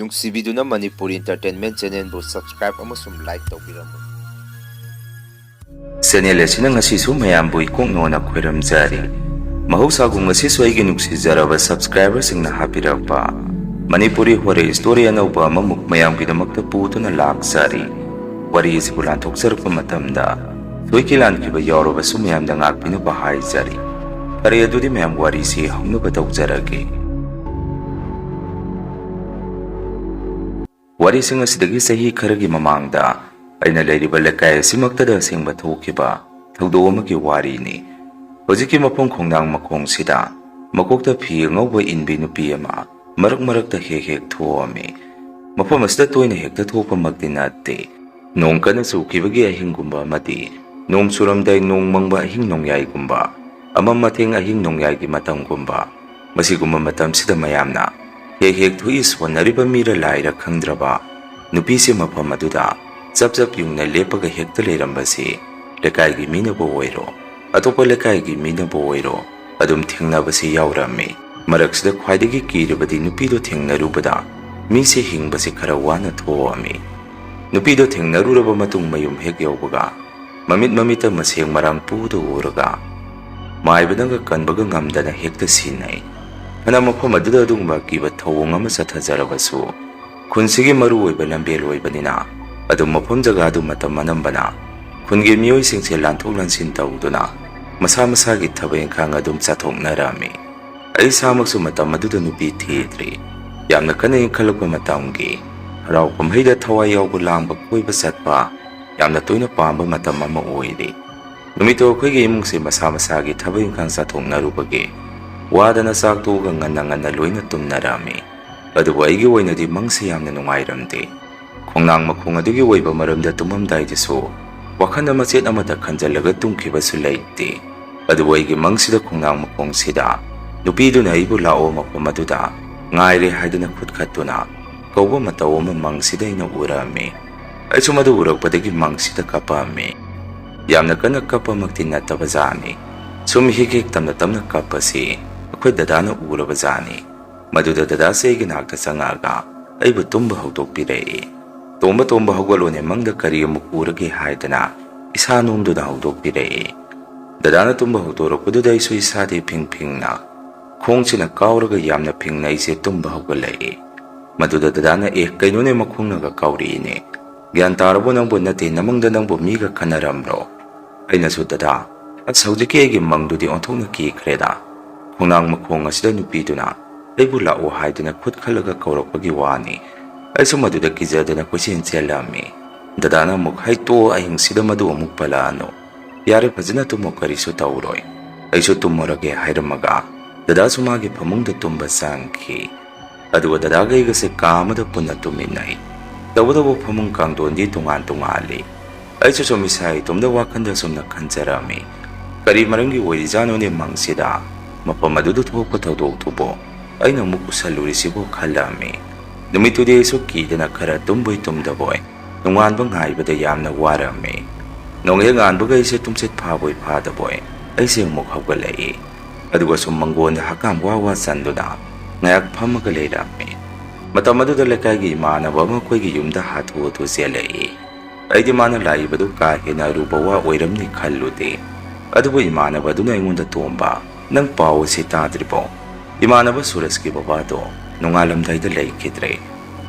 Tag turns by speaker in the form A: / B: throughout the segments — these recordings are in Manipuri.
A: ꯅꯨꯡꯁꯤꯕꯤꯗꯨꯅ ꯃꯅꯤꯄꯨꯔꯤ ꯏꯟꯇꯔꯇꯦꯟꯃꯦꯟ ꯆꯦꯅꯦꯜꯕꯨ ꯁꯕꯁꯀ꯭ꯔꯥꯏꯕ ꯑꯃꯁꯨꯡ ꯂꯥꯏꯛ ꯇꯧꯕꯤꯔꯝꯃꯨ꯫
B: ꯆꯦꯅꯦꯜ ꯑꯁꯤꯅ ꯉꯁꯤꯁꯨ ꯃꯌꯥꯝꯕꯨ ꯏꯀꯣꯛꯅꯣꯅ ꯈꯣꯏꯔꯝꯖꯔꯤ꯫ ꯃꯍꯧꯁꯥꯒꯨꯝ ꯉꯁꯤꯁꯨ ꯑꯩꯒꯤ ꯅꯨꯡꯁꯤꯖꯔꯕ ꯁꯕꯁꯀ꯭ꯔꯥꯏꯕꯔꯁꯤꯡꯅ ꯍꯥꯞꯄꯤꯔꯛꯄ ꯃꯅꯤꯄꯨꯔꯤ ꯍꯣꯔꯔ ꯁ꯭ꯇꯣꯔꯤ ꯑꯅꯧꯕ ꯑꯃꯃꯨꯛ ꯃꯌꯥꯝꯒꯤꯗꯃꯛꯇ ꯄꯨꯗꯨꯅ ꯂꯥꯛꯆꯔꯤ꯫ ꯋꯥꯔꯤ ꯑꯁꯤꯕꯨ ꯂꯥꯟꯊꯣꯛꯆꯔꯛꯄ ꯃꯇꯝꯗ ꯁꯣꯏꯈꯤ ꯂꯥꯟꯈꯤꯕ ꯌꯥꯎꯔꯕꯁꯨ ꯃꯌꯥꯝꯗ ꯉꯥꯛꯄꯤꯅꯕ ꯍꯥꯏꯖꯔꯤ꯫ ꯐꯔꯦ ꯑꯗꯨꯗꯤ ꯃꯌꯥꯝ ꯋꯥꯔꯤꯁꯤ ꯍꯧꯅꯕ ꯇꯧꯖꯔꯒꯦ꯫ ꯋꯥꯔꯤꯁꯤꯡ ꯑꯁꯤꯗꯒꯤ ꯆꯍꯤ ꯈꯔꯒꯤ ꯃꯃꯥꯡꯗ ꯑꯩꯅ ꯂꯩꯔꯤꯕ ꯂꯩꯀꯥꯏ ꯑꯁꯤꯃꯛꯇꯗ ꯑꯁꯦꯡꯕ ꯊꯣꯛꯈꯤꯕ ꯊꯧꯗꯣꯛ ꯑꯃꯒꯤ ꯋꯥꯔꯤꯅꯤ꯫ ꯍꯧꯖꯤꯛꯀꯤ ꯃꯐꯝ ꯈꯣꯡꯅꯥꯡ ꯃꯈꯣꯡꯁꯤꯗ ꯃꯀꯣꯛꯇ ꯐꯤ ꯑꯉꯧꯕ ꯏꯟꯕꯤ ꯅꯨꯄꯤ ꯑꯃ ꯃꯔꯛ ꯃꯔꯛꯇ ꯍꯦꯛ ꯊꯣꯛꯑꯝꯃꯤ꯫ ꯃꯐꯝ ꯑꯁꯤꯗ ꯇꯣꯏꯅ ꯍꯦꯛꯇ ꯊꯣꯛꯄꯃꯛꯇꯤ ꯅꯠꯇꯦ꯫ ꯅꯣꯡ ꯀꯟꯅ ꯆꯨꯈꯤꯕꯒꯤ ꯑꯍꯤꯡꯒꯨꯝꯕ ꯑꯃꯗꯤ ꯅꯣꯡ ꯆꯨꯔꯝꯗꯥꯏ ꯅꯣꯡ ꯃꯪꯕ ꯑꯍꯤꯡ ꯅꯣꯡꯌꯥꯏꯒꯨꯝꯕ ꯑꯃꯝ ꯃꯊꯦꯡ ꯑꯍꯤꯡ ꯅꯣꯡꯌꯥꯏꯒꯤ ꯃꯇꯝꯒꯨꯝꯕ ꯃꯁꯤꯒꯨꯝꯕ ꯃꯇꯝꯁꯤꯗ ꯃꯌꯥꯝꯅ ꯍꯦꯛ ꯊꯣꯛꯏ ꯁꯣꯟꯅꯔꯤꯕ ꯃꯤꯔ ꯂꯥꯏꯔ ꯈꯪꯗ꯭ꯔꯕ ꯅꯨꯄꯤꯁꯦ ꯃꯐꯝ ꯑꯗꯨꯗ ꯆꯞ ꯌꯨꯡꯅ ꯂꯦꯞꯄꯒ ꯍꯦꯛꯇ ꯂꯩꯔꯝꯕꯁꯤ ꯂꯩꯀꯥꯏꯒꯤ ꯃꯤꯅꯕꯨ ꯑꯣꯏꯔꯣ ꯑꯇꯣꯞꯄ ꯂꯩꯀꯥꯏꯒꯤ ꯃꯤꯅꯕꯨ ꯑꯣꯏꯔꯣ ꯑꯗꯨꯝ ꯊꯦꯡꯅꯕꯁꯤ ꯌꯥꯎꯔꯝꯃꯤ꯫ ꯃꯔꯛꯁꯤꯗ ꯈ꯭ꯋꯥꯏꯗꯒꯤ ꯀꯤꯔꯤꯕꯗꯤ ꯅꯨꯄꯤꯗꯣ ꯊꯦꯡꯅꯔꯨꯕꯗ ꯃꯤꯁꯦ ꯍꯤꯡꯕꯁꯤ ꯈꯔ ꯋꯥꯅ ꯊꯣꯛꯑꯝꯃꯤ꯫ ꯅꯨꯄꯤꯗꯣ ꯊꯦꯡꯅꯔꯨꯔꯕ ꯃꯇꯨꯡ ꯃꯌꯨꯝ ꯍꯦꯛ ꯌꯧꯕꯒ ꯃꯃꯤꯠꯇ ꯃꯁꯦꯡ ꯃꯔꯥꯡ ꯄꯨꯗ ꯎꯔꯒ ꯃꯥꯏꯕꯅꯒ ꯀꯟꯕꯒ ꯉꯝꯗꯅ ꯍꯦꯛꯇ ꯁꯤꯟꯅꯩ꯫ ꯐꯅ ꯃꯐꯝ ꯑꯗꯨꯗ ꯑꯗꯨꯒꯨꯝꯕ ꯀꯤꯕ ꯊꯧꯑꯣꯡ ꯑꯃ ꯆꯠꯊꯖꯔꯕꯁꯨ ꯈꯨꯟꯁꯤꯒꯤ ꯃꯔꯨꯑꯣꯏꯕ ꯂꯝꯕꯦꯜ ꯑꯣꯏꯕꯅꯤꯅ ꯑꯗꯨꯝ ꯃꯐꯝ ꯖꯒꯥꯗꯨ ꯃꯇꯝ ꯑꯅꯝꯕꯅ ꯈꯨꯟꯒꯤ ꯃꯤꯑꯣꯏꯁꯤꯡꯁꯦ ꯂꯥꯟꯊꯣꯛ ꯂꯥꯟꯁꯤꯟ ꯇꯧꯗꯨꯅ ꯃꯁꯥꯒꯤ ꯊꯕꯛ ꯏꯪꯈꯥꯡ ꯑꯗꯨꯝ ꯆꯠꯊꯣꯛꯅꯔꯝꯃꯤ꯫ ꯑꯩ ꯏꯁꯥꯃꯛꯁꯨ ꯃꯇꯝ ꯑꯗꯨꯗ ꯅꯨꯄꯤ ꯊꯤꯗ꯭ꯔꯤ꯫ ꯌꯥꯝꯅ ꯀꯟꯅ ꯏꯟꯈꯠꯂꯛꯄ ꯃꯇꯝꯒꯤ ꯍꯔꯥꯎ ꯀꯨꯝꯍꯩꯗ ꯊꯋꯥꯏ ꯌꯥꯎꯕ ꯂꯥꯡꯕ ꯀꯣꯏꯕ ꯆꯠꯄ ꯌꯥꯝꯅ ꯇꯣꯏꯅ ꯄꯥꯝꯕ ꯃꯇꯝ ꯑꯃ ꯑꯣꯏꯔꯤ꯫ ꯅꯨꯃꯤꯠꯇꯣ ꯑꯩꯈꯣꯏꯒꯤ ꯏꯃꯨꯡꯁꯦ ꯃꯁꯥꯒꯤ ꯊꯕꯛ ꯏꯪꯈꯥꯡ ꯆꯠꯊꯣꯛꯅꯔꯨꯕꯒꯤ ꯋꯥꯗꯅ ꯆꯥꯛ ꯇꯣꯛꯑꯒ ꯉꯟꯅ ꯂꯣꯏꯅ ꯇꯨꯝꯅꯔꯝꯃꯤ꯫ ꯑꯗꯨꯕꯨ ꯑꯩꯒꯤ ꯑꯣꯏꯅꯗꯤ ꯃꯪꯁꯤ ꯌꯥꯝꯅ ꯅꯨꯡꯉꯥꯏꯔꯝꯗꯦ꯫ ꯈꯣꯡꯅꯥꯡ ꯃꯈꯣꯡ ꯑꯗꯨꯒꯤ ꯑꯣꯏꯕ ꯃꯔꯝꯗ ꯇꯨꯝꯃꯝꯗꯥꯏꯗꯁꯨ ꯋꯥꯈꯜ ꯃꯆꯦꯠ ꯑꯃꯗ ꯈꯟꯖꯜꯂꯒ ꯇꯨꯝꯈꯤꯕꯁꯨ ꯂꯩꯇꯦ꯫ ꯑꯗꯨꯕꯨ ꯑꯩꯒꯤ ꯃꯪꯁꯤꯗ ꯈꯣꯡꯅꯥꯡ ꯃꯈꯣꯡꯁꯤꯗ ꯅꯨꯄꯤꯗꯨꯅ ꯑꯩꯕꯨ ꯂꯥꯛꯑꯣ ꯃꯐꯝ ꯑꯗꯨꯗ ꯉꯥꯏꯔꯦ ꯍꯥꯏꯗꯨꯅ ꯈꯨꯠꯈꯠꯇꯨꯅ ꯀꯧꯕ ꯃꯇꯧ ꯑꯃ ꯃꯪꯁꯤꯗ ꯑꯩꯅ ꯎꯔꯝꯃꯤ꯫ ꯑꯩꯁꯨ ꯃꯗꯨ ꯎꯔꯛꯄꯗꯒꯤ ꯃꯪꯁꯤꯗ ꯀꯞꯄꯝꯃꯤ꯫ ꯌꯥꯝꯅ ꯀꯟꯅ ꯀꯞꯄꯃꯛꯇꯤ ꯅꯠꯇꯕ ꯖꯥꯠꯅꯤ꯫ ꯁꯨꯝ ꯍꯦꯛ ꯇꯞꯅ ꯀꯞꯄꯁꯤ ꯑꯩꯈꯣꯏ ꯗꯗꯥꯅ ꯎꯔꯕ ꯖꯥꯠꯅꯤ꯫ ꯃꯗꯨꯗ ꯗꯗꯥꯁꯦ ꯑꯩꯒꯤ ꯅꯥꯛꯇ ꯆꯪꯉꯛꯑꯒ ꯑꯩꯕꯨ ꯇꯨꯝꯕ ꯍꯧꯗꯣꯛꯄꯤꯔꯛꯏ꯫ ꯇꯣꯝꯕ ꯍꯧꯒꯠꯂꯣꯅꯦ, ꯃꯪꯗ ꯀꯔꯤ ꯑꯃꯨꯛ ꯎꯔꯒꯦ ꯍꯥꯏꯗꯅ ꯏꯁꯥ ꯅꯣꯝꯗꯨꯅ ꯍꯧꯗꯣꯛꯄꯤꯔꯛꯏ꯫ ꯗꯗꯥꯅ ꯇꯨꯝꯕ ꯍꯧꯗꯣꯔꯛꯄꯗꯨꯗ ꯑꯩꯁꯨ ꯏꯁꯥꯗꯤ ꯐꯤꯡꯅ ꯈꯣꯡꯁꯤꯅ ꯀꯥꯎꯔꯒ ꯌꯥꯝꯅ ꯐꯤꯡꯅ ꯑꯩꯁꯦ ꯇꯨꯝꯕ ꯍꯧꯒꯠꯂꯛꯏ꯫ ꯃꯗꯨꯗ ꯗꯗꯥꯅ ꯀꯩꯅꯣꯅꯦ ꯃꯈꯣꯡꯅꯒ ꯀꯥꯎꯔꯛꯏꯅꯦ, ꯒ꯭ꯌꯥꯟ ꯇꯥꯔꯕꯣ ꯅꯪꯕꯨ? ꯅꯠꯇꯦ ꯅꯃꯪꯗ ꯅꯪꯕꯨ ꯃꯤꯒ ꯈꯟꯅꯔꯝꯕ꯭ꯔꯣ? ꯑꯩꯅꯁꯨ ꯗꯗꯥ ꯑꯁ ꯍꯧꯖꯤꯛꯀꯤ ꯑꯩꯒꯤ ꯃꯪꯗꯨꯗꯤ ꯑꯣꯟꯊꯣꯛꯅ ꯀꯤꯈ꯭ꯔꯦꯗ꯫ ꯈꯣꯡꯅꯥꯡ ꯃꯈꯣꯡ ꯑꯁꯤꯗ ꯅꯨꯄꯤꯗꯨꯅ ꯑꯩꯕꯨ ꯂꯥꯛꯑꯣ ꯍꯥꯏꯗꯨꯅ ꯈꯨꯠ ꯈꯜꯂꯒ ꯀꯧꯔꯛꯄꯒꯤ ꯋꯥꯅꯤ꯫ ꯑꯩꯁꯨ ꯃꯗꯨꯗ ꯀꯤꯖꯗꯅ ꯀꯣꯏꯆꯦꯟ ꯆꯦꯜꯂꯝꯃꯤ꯫ ꯗꯗꯥꯅ ꯑꯃꯨꯛ ꯍꯩꯇꯣ ꯑꯍꯤꯡꯁꯤꯗ ꯃꯗꯨ ꯑꯃꯨꯛ ꯄꯜꯂꯛꯑꯅꯨ, ꯌꯥꯔꯦ ꯐꯖꯅ ꯇꯨꯝꯃꯣ, ꯀꯔꯤꯁꯨ ꯇꯧꯔꯣꯏ, ꯑꯩꯁꯨ ꯇꯨꯝꯃꯨꯔꯒꯦ ꯍꯥꯏꯔꯝꯃꯒ ꯗꯗꯥꯁꯨ ꯃꯥꯒꯤ ꯐꯃꯨꯡꯗ ꯇꯨꯝꯕ ꯆꯪꯈꯤ꯫ ꯑꯗꯨꯒ ꯗꯗꯥꯒ ꯑꯩꯒꯁꯦ ꯀꯥ ꯑꯃꯗ ꯄꯨꯟꯅ ꯇꯨꯝꯃꯤꯟꯅꯩ꯫ ꯇꯧꯕꯇꯕꯨ ꯐꯃꯨꯡ ꯀꯥꯡꯊꯣꯟꯗꯤ ꯇꯣꯉꯥꯜꯂꯤ꯫ ꯑꯩꯁꯨ ꯁꯨꯝ ꯏꯁꯥ ꯏꯇꯣꯝꯗ ꯋꯥꯈꯜꯗ ꯁꯨꯝꯅ ꯈꯟꯖꯔꯝꯃꯤ꯫ ꯀꯔꯤ ꯃꯔꯝꯒꯤ ꯑꯣꯏꯔꯤꯖꯥꯠꯅꯣꯅꯦ ꯃꯪꯁꯤꯗ ꯃꯐꯝ ꯑꯗꯨꯗ ꯊꯣꯛꯄ ꯊꯧꯗꯣꯛꯇꯨꯕꯨ ꯑꯩꯅ ꯑꯃꯨꯛ ꯎꯁꯜꯂꯨꯔꯤꯁꯤꯕꯨ ꯈꯜꯂꯝꯃꯤ꯫ ꯅꯨꯃꯤꯠꯇꯨꯗꯤ ꯑꯩꯁꯨ ꯀꯤꯗꯅ ꯈꯔ ꯇꯨꯝꯕꯣꯏ ꯇꯨꯝꯗꯕꯣꯏ ꯅꯣꯡꯉꯥꯟꯕ ꯉꯥꯏꯕꯗ ꯌꯥꯝꯅ ꯋꯥꯔꯝꯃꯤ꯫ ꯅꯣꯡꯍꯦꯛ ꯉꯥꯟꯕꯒ ꯑꯩꯁꯦ ꯇꯨꯝꯁꯤꯠ ꯐꯥꯕꯣꯏ ꯐꯥꯗꯕꯣꯏ ꯑꯩꯁꯦ ꯑꯃꯨꯛ ꯍꯧꯒꯠꯂꯛꯏ꯫ ꯑꯗꯨꯒ ꯁꯨꯝ ꯃꯪꯒꯣꯟꯗ ꯍꯛꯀꯥꯝ ꯋꯥ ꯆꯟꯗꯨꯅ ꯉꯥꯏꯍꯥꯛ ꯐꯝꯃꯒ ꯂꯩꯔꯝꯃꯤ꯫ ꯃꯇꯝ ꯑꯗꯨꯗ ꯂꯩꯀꯥꯏꯒꯤ ꯏꯃꯥꯟꯅꯕ ꯑꯃ ꯑꯩꯈꯣꯏꯒꯤ ꯌꯨꯝꯗ ꯍꯥꯊꯨ ꯆꯦꯜꯂꯛꯏ꯫ ꯑꯩꯗꯤ ꯃꯥꯅ ꯂꯥꯛꯏꯕꯗꯨ ꯀꯥ ꯍꯦꯟꯅ ꯑꯔꯨꯕ ꯋꯥ ꯑꯣꯏꯔꯝꯅꯤ ꯈꯜꯂꯨꯗꯦ꯫ ꯑꯗꯨꯕꯨ ꯏꯃꯥꯟꯅꯕ ꯑꯗꯨꯅ ꯑꯩꯉꯣꯟꯗ ꯇꯣꯝꯕ, ꯅꯪ ꯄꯥꯎ ꯑꯁꯤ ꯇꯥꯗ꯭ꯔꯤꯕꯣ? ꯏꯃꯥꯟꯅꯕ ꯁꯨꯔꯖꯀꯤ ꯕꯕꯥꯗꯣ ꯅꯣꯡꯉꯥꯜꯂꯝꯗꯥꯏꯗ ꯂꯩꯈꯤꯗ꯭ꯔꯦ꯫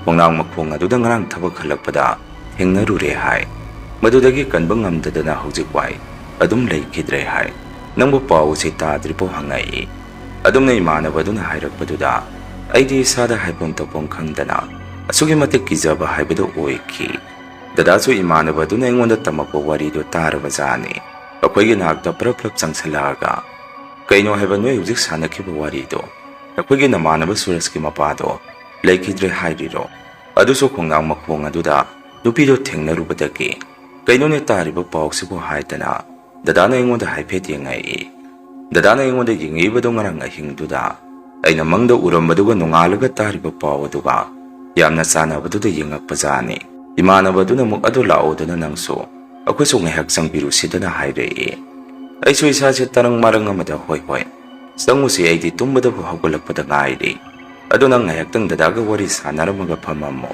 B: ꯈꯣꯡꯅꯥꯡ ꯃꯈꯣꯡ ꯑꯗꯨꯗ ꯉꯔꯥꯡ ꯊꯕꯛ ꯍꯜꯂꯛꯄꯗ ꯊꯦꯡꯅꯔꯨꯔꯦ ꯍꯥꯏ꯫ ꯃꯗꯨꯗꯒꯤ ꯀꯟꯕ ꯉꯝꯗꯗꯅ ꯍꯧꯖꯤꯛ ꯋꯥꯏ ꯑꯗꯨꯝ ꯂꯩꯈꯤꯗ꯭ꯔꯦ ꯍꯥꯏ꯫ ꯅꯪꯕꯨ ꯄꯥꯎ ꯑꯁꯤ ꯇꯥꯗ꯭ꯔꯤꯕꯣ ꯍꯪꯉꯛꯏ꯫ ꯑꯗꯨꯝꯅ ꯏꯃꯥꯟꯅꯕ ꯑꯗꯨꯅ ꯍꯥꯏꯔꯛꯄꯗꯨꯗ ꯑꯩꯗꯤ ꯏꯁꯥꯗ ꯍꯥꯏꯐꯝ ꯇꯧꯐꯝ ꯈꯪꯗꯅ ꯑꯁꯨꯛꯀꯤ ꯃꯇꯤꯛ ꯀꯤꯖꯕ ꯍꯥꯏꯕꯗꯨ ꯑꯣꯏꯈꯤ꯫ ꯗꯗꯥꯁꯨ ꯏꯃꯥꯟꯅꯕ ꯑꯗꯨꯅ ꯑꯩꯉꯣꯟꯗ ꯇꯝꯃꯛꯄ ꯋꯥꯔꯤꯗꯨ ꯇꯥꯔꯕꯖꯥꯠꯅꯤ꯫ ꯑꯩꯈꯣꯏꯒꯤ ꯅꯥꯛꯇ ꯄ꯭ꯔꯞ ꯆꯪꯁꯜꯂꯛꯑꯒ ꯀꯩꯅꯣ ꯍꯥꯏꯕ ꯅꯣꯏ ꯍꯧꯖꯤꯛ ꯁꯥꯟꯅꯈꯤꯕ ꯋꯥꯔꯤꯗꯣ ꯑꯩꯈꯣꯏꯒꯤ ꯅꯃꯥꯟꯅꯕ ꯁꯨꯔꯖꯀꯤ ꯃꯄꯥꯗꯣ ꯂꯩꯈꯤꯗ꯭ꯔꯦ ꯍꯥꯏꯔꯤꯔꯣ? ꯑꯗꯨꯁꯨ ꯈꯣꯡꯅꯥꯡ ꯃꯈꯣꯡ ꯑꯗꯨꯗ ꯅꯨꯄꯤꯗꯣ ꯊꯦꯡꯅꯔꯨꯕꯗꯒꯤ? ꯀꯩꯅꯣꯅꯦ ꯇꯥꯔꯤꯕ ꯄꯥꯎꯁꯤꯕꯨ ꯍꯥꯏꯗꯅ ꯗꯗꯥꯅ ꯑꯩꯉꯣꯟꯗ ꯍꯥꯏꯐꯦꯠ ꯌꯦꯡꯉꯛꯏ꯫ ꯗꯗꯥꯅ ꯑꯩꯉꯣꯟꯗ ꯌꯦꯡꯉꯛꯏꯕꯗꯣ ꯉꯔꯥꯡ ꯑꯍꯤꯡꯗꯨꯗ ꯑꯩꯅ ꯃꯪꯗ ꯎꯔꯝꯕꯗꯨꯒ ꯅꯣꯡꯉꯥꯜꯂꯒ ꯇꯥꯔꯤꯕ ꯄꯥꯎ ꯑꯗꯨꯒ ꯌꯥꯝꯅ ꯆꯥꯟꯅꯕꯗꯨꯗ ꯌꯦꯡꯉꯛꯄꯖꯥꯠꯅꯤ꯫ ꯏꯃꯥꯟꯅꯕ ꯑꯗꯨꯅ ꯑꯃꯨꯛ ꯑꯗꯨ ꯂꯥꯛꯑꯣꯗꯅ ꯅꯪꯁꯨ ꯑꯩꯈꯣꯏꯁꯨ ꯉꯥꯏꯍꯥꯛ ꯆꯪꯕꯤꯔꯨꯁꯤꯗꯅ ꯍꯥꯏꯔꯛꯏ꯫ ꯑꯩꯁꯨ ꯏꯁꯥꯁꯦ ꯇꯔꯪ ꯃꯔꯪ ꯑꯃꯗ ꯍꯣꯏ ꯆꯪꯉꯨꯁꯤ, ꯑꯩꯗꯤ ꯇꯨꯝꯕꯗꯕꯨ ꯍꯧꯒꯠꯂꯛꯄꯗ ꯉꯥꯏꯔꯤ, ꯑꯗꯣ ꯅꯪ ꯉꯥꯏꯍꯥꯛꯇꯪ ꯗꯗꯥꯒ ꯋꯥꯔꯤ ꯁꯥꯟꯅꯔꯝꯃꯒ ꯐꯝꯃꯝꯃꯣ,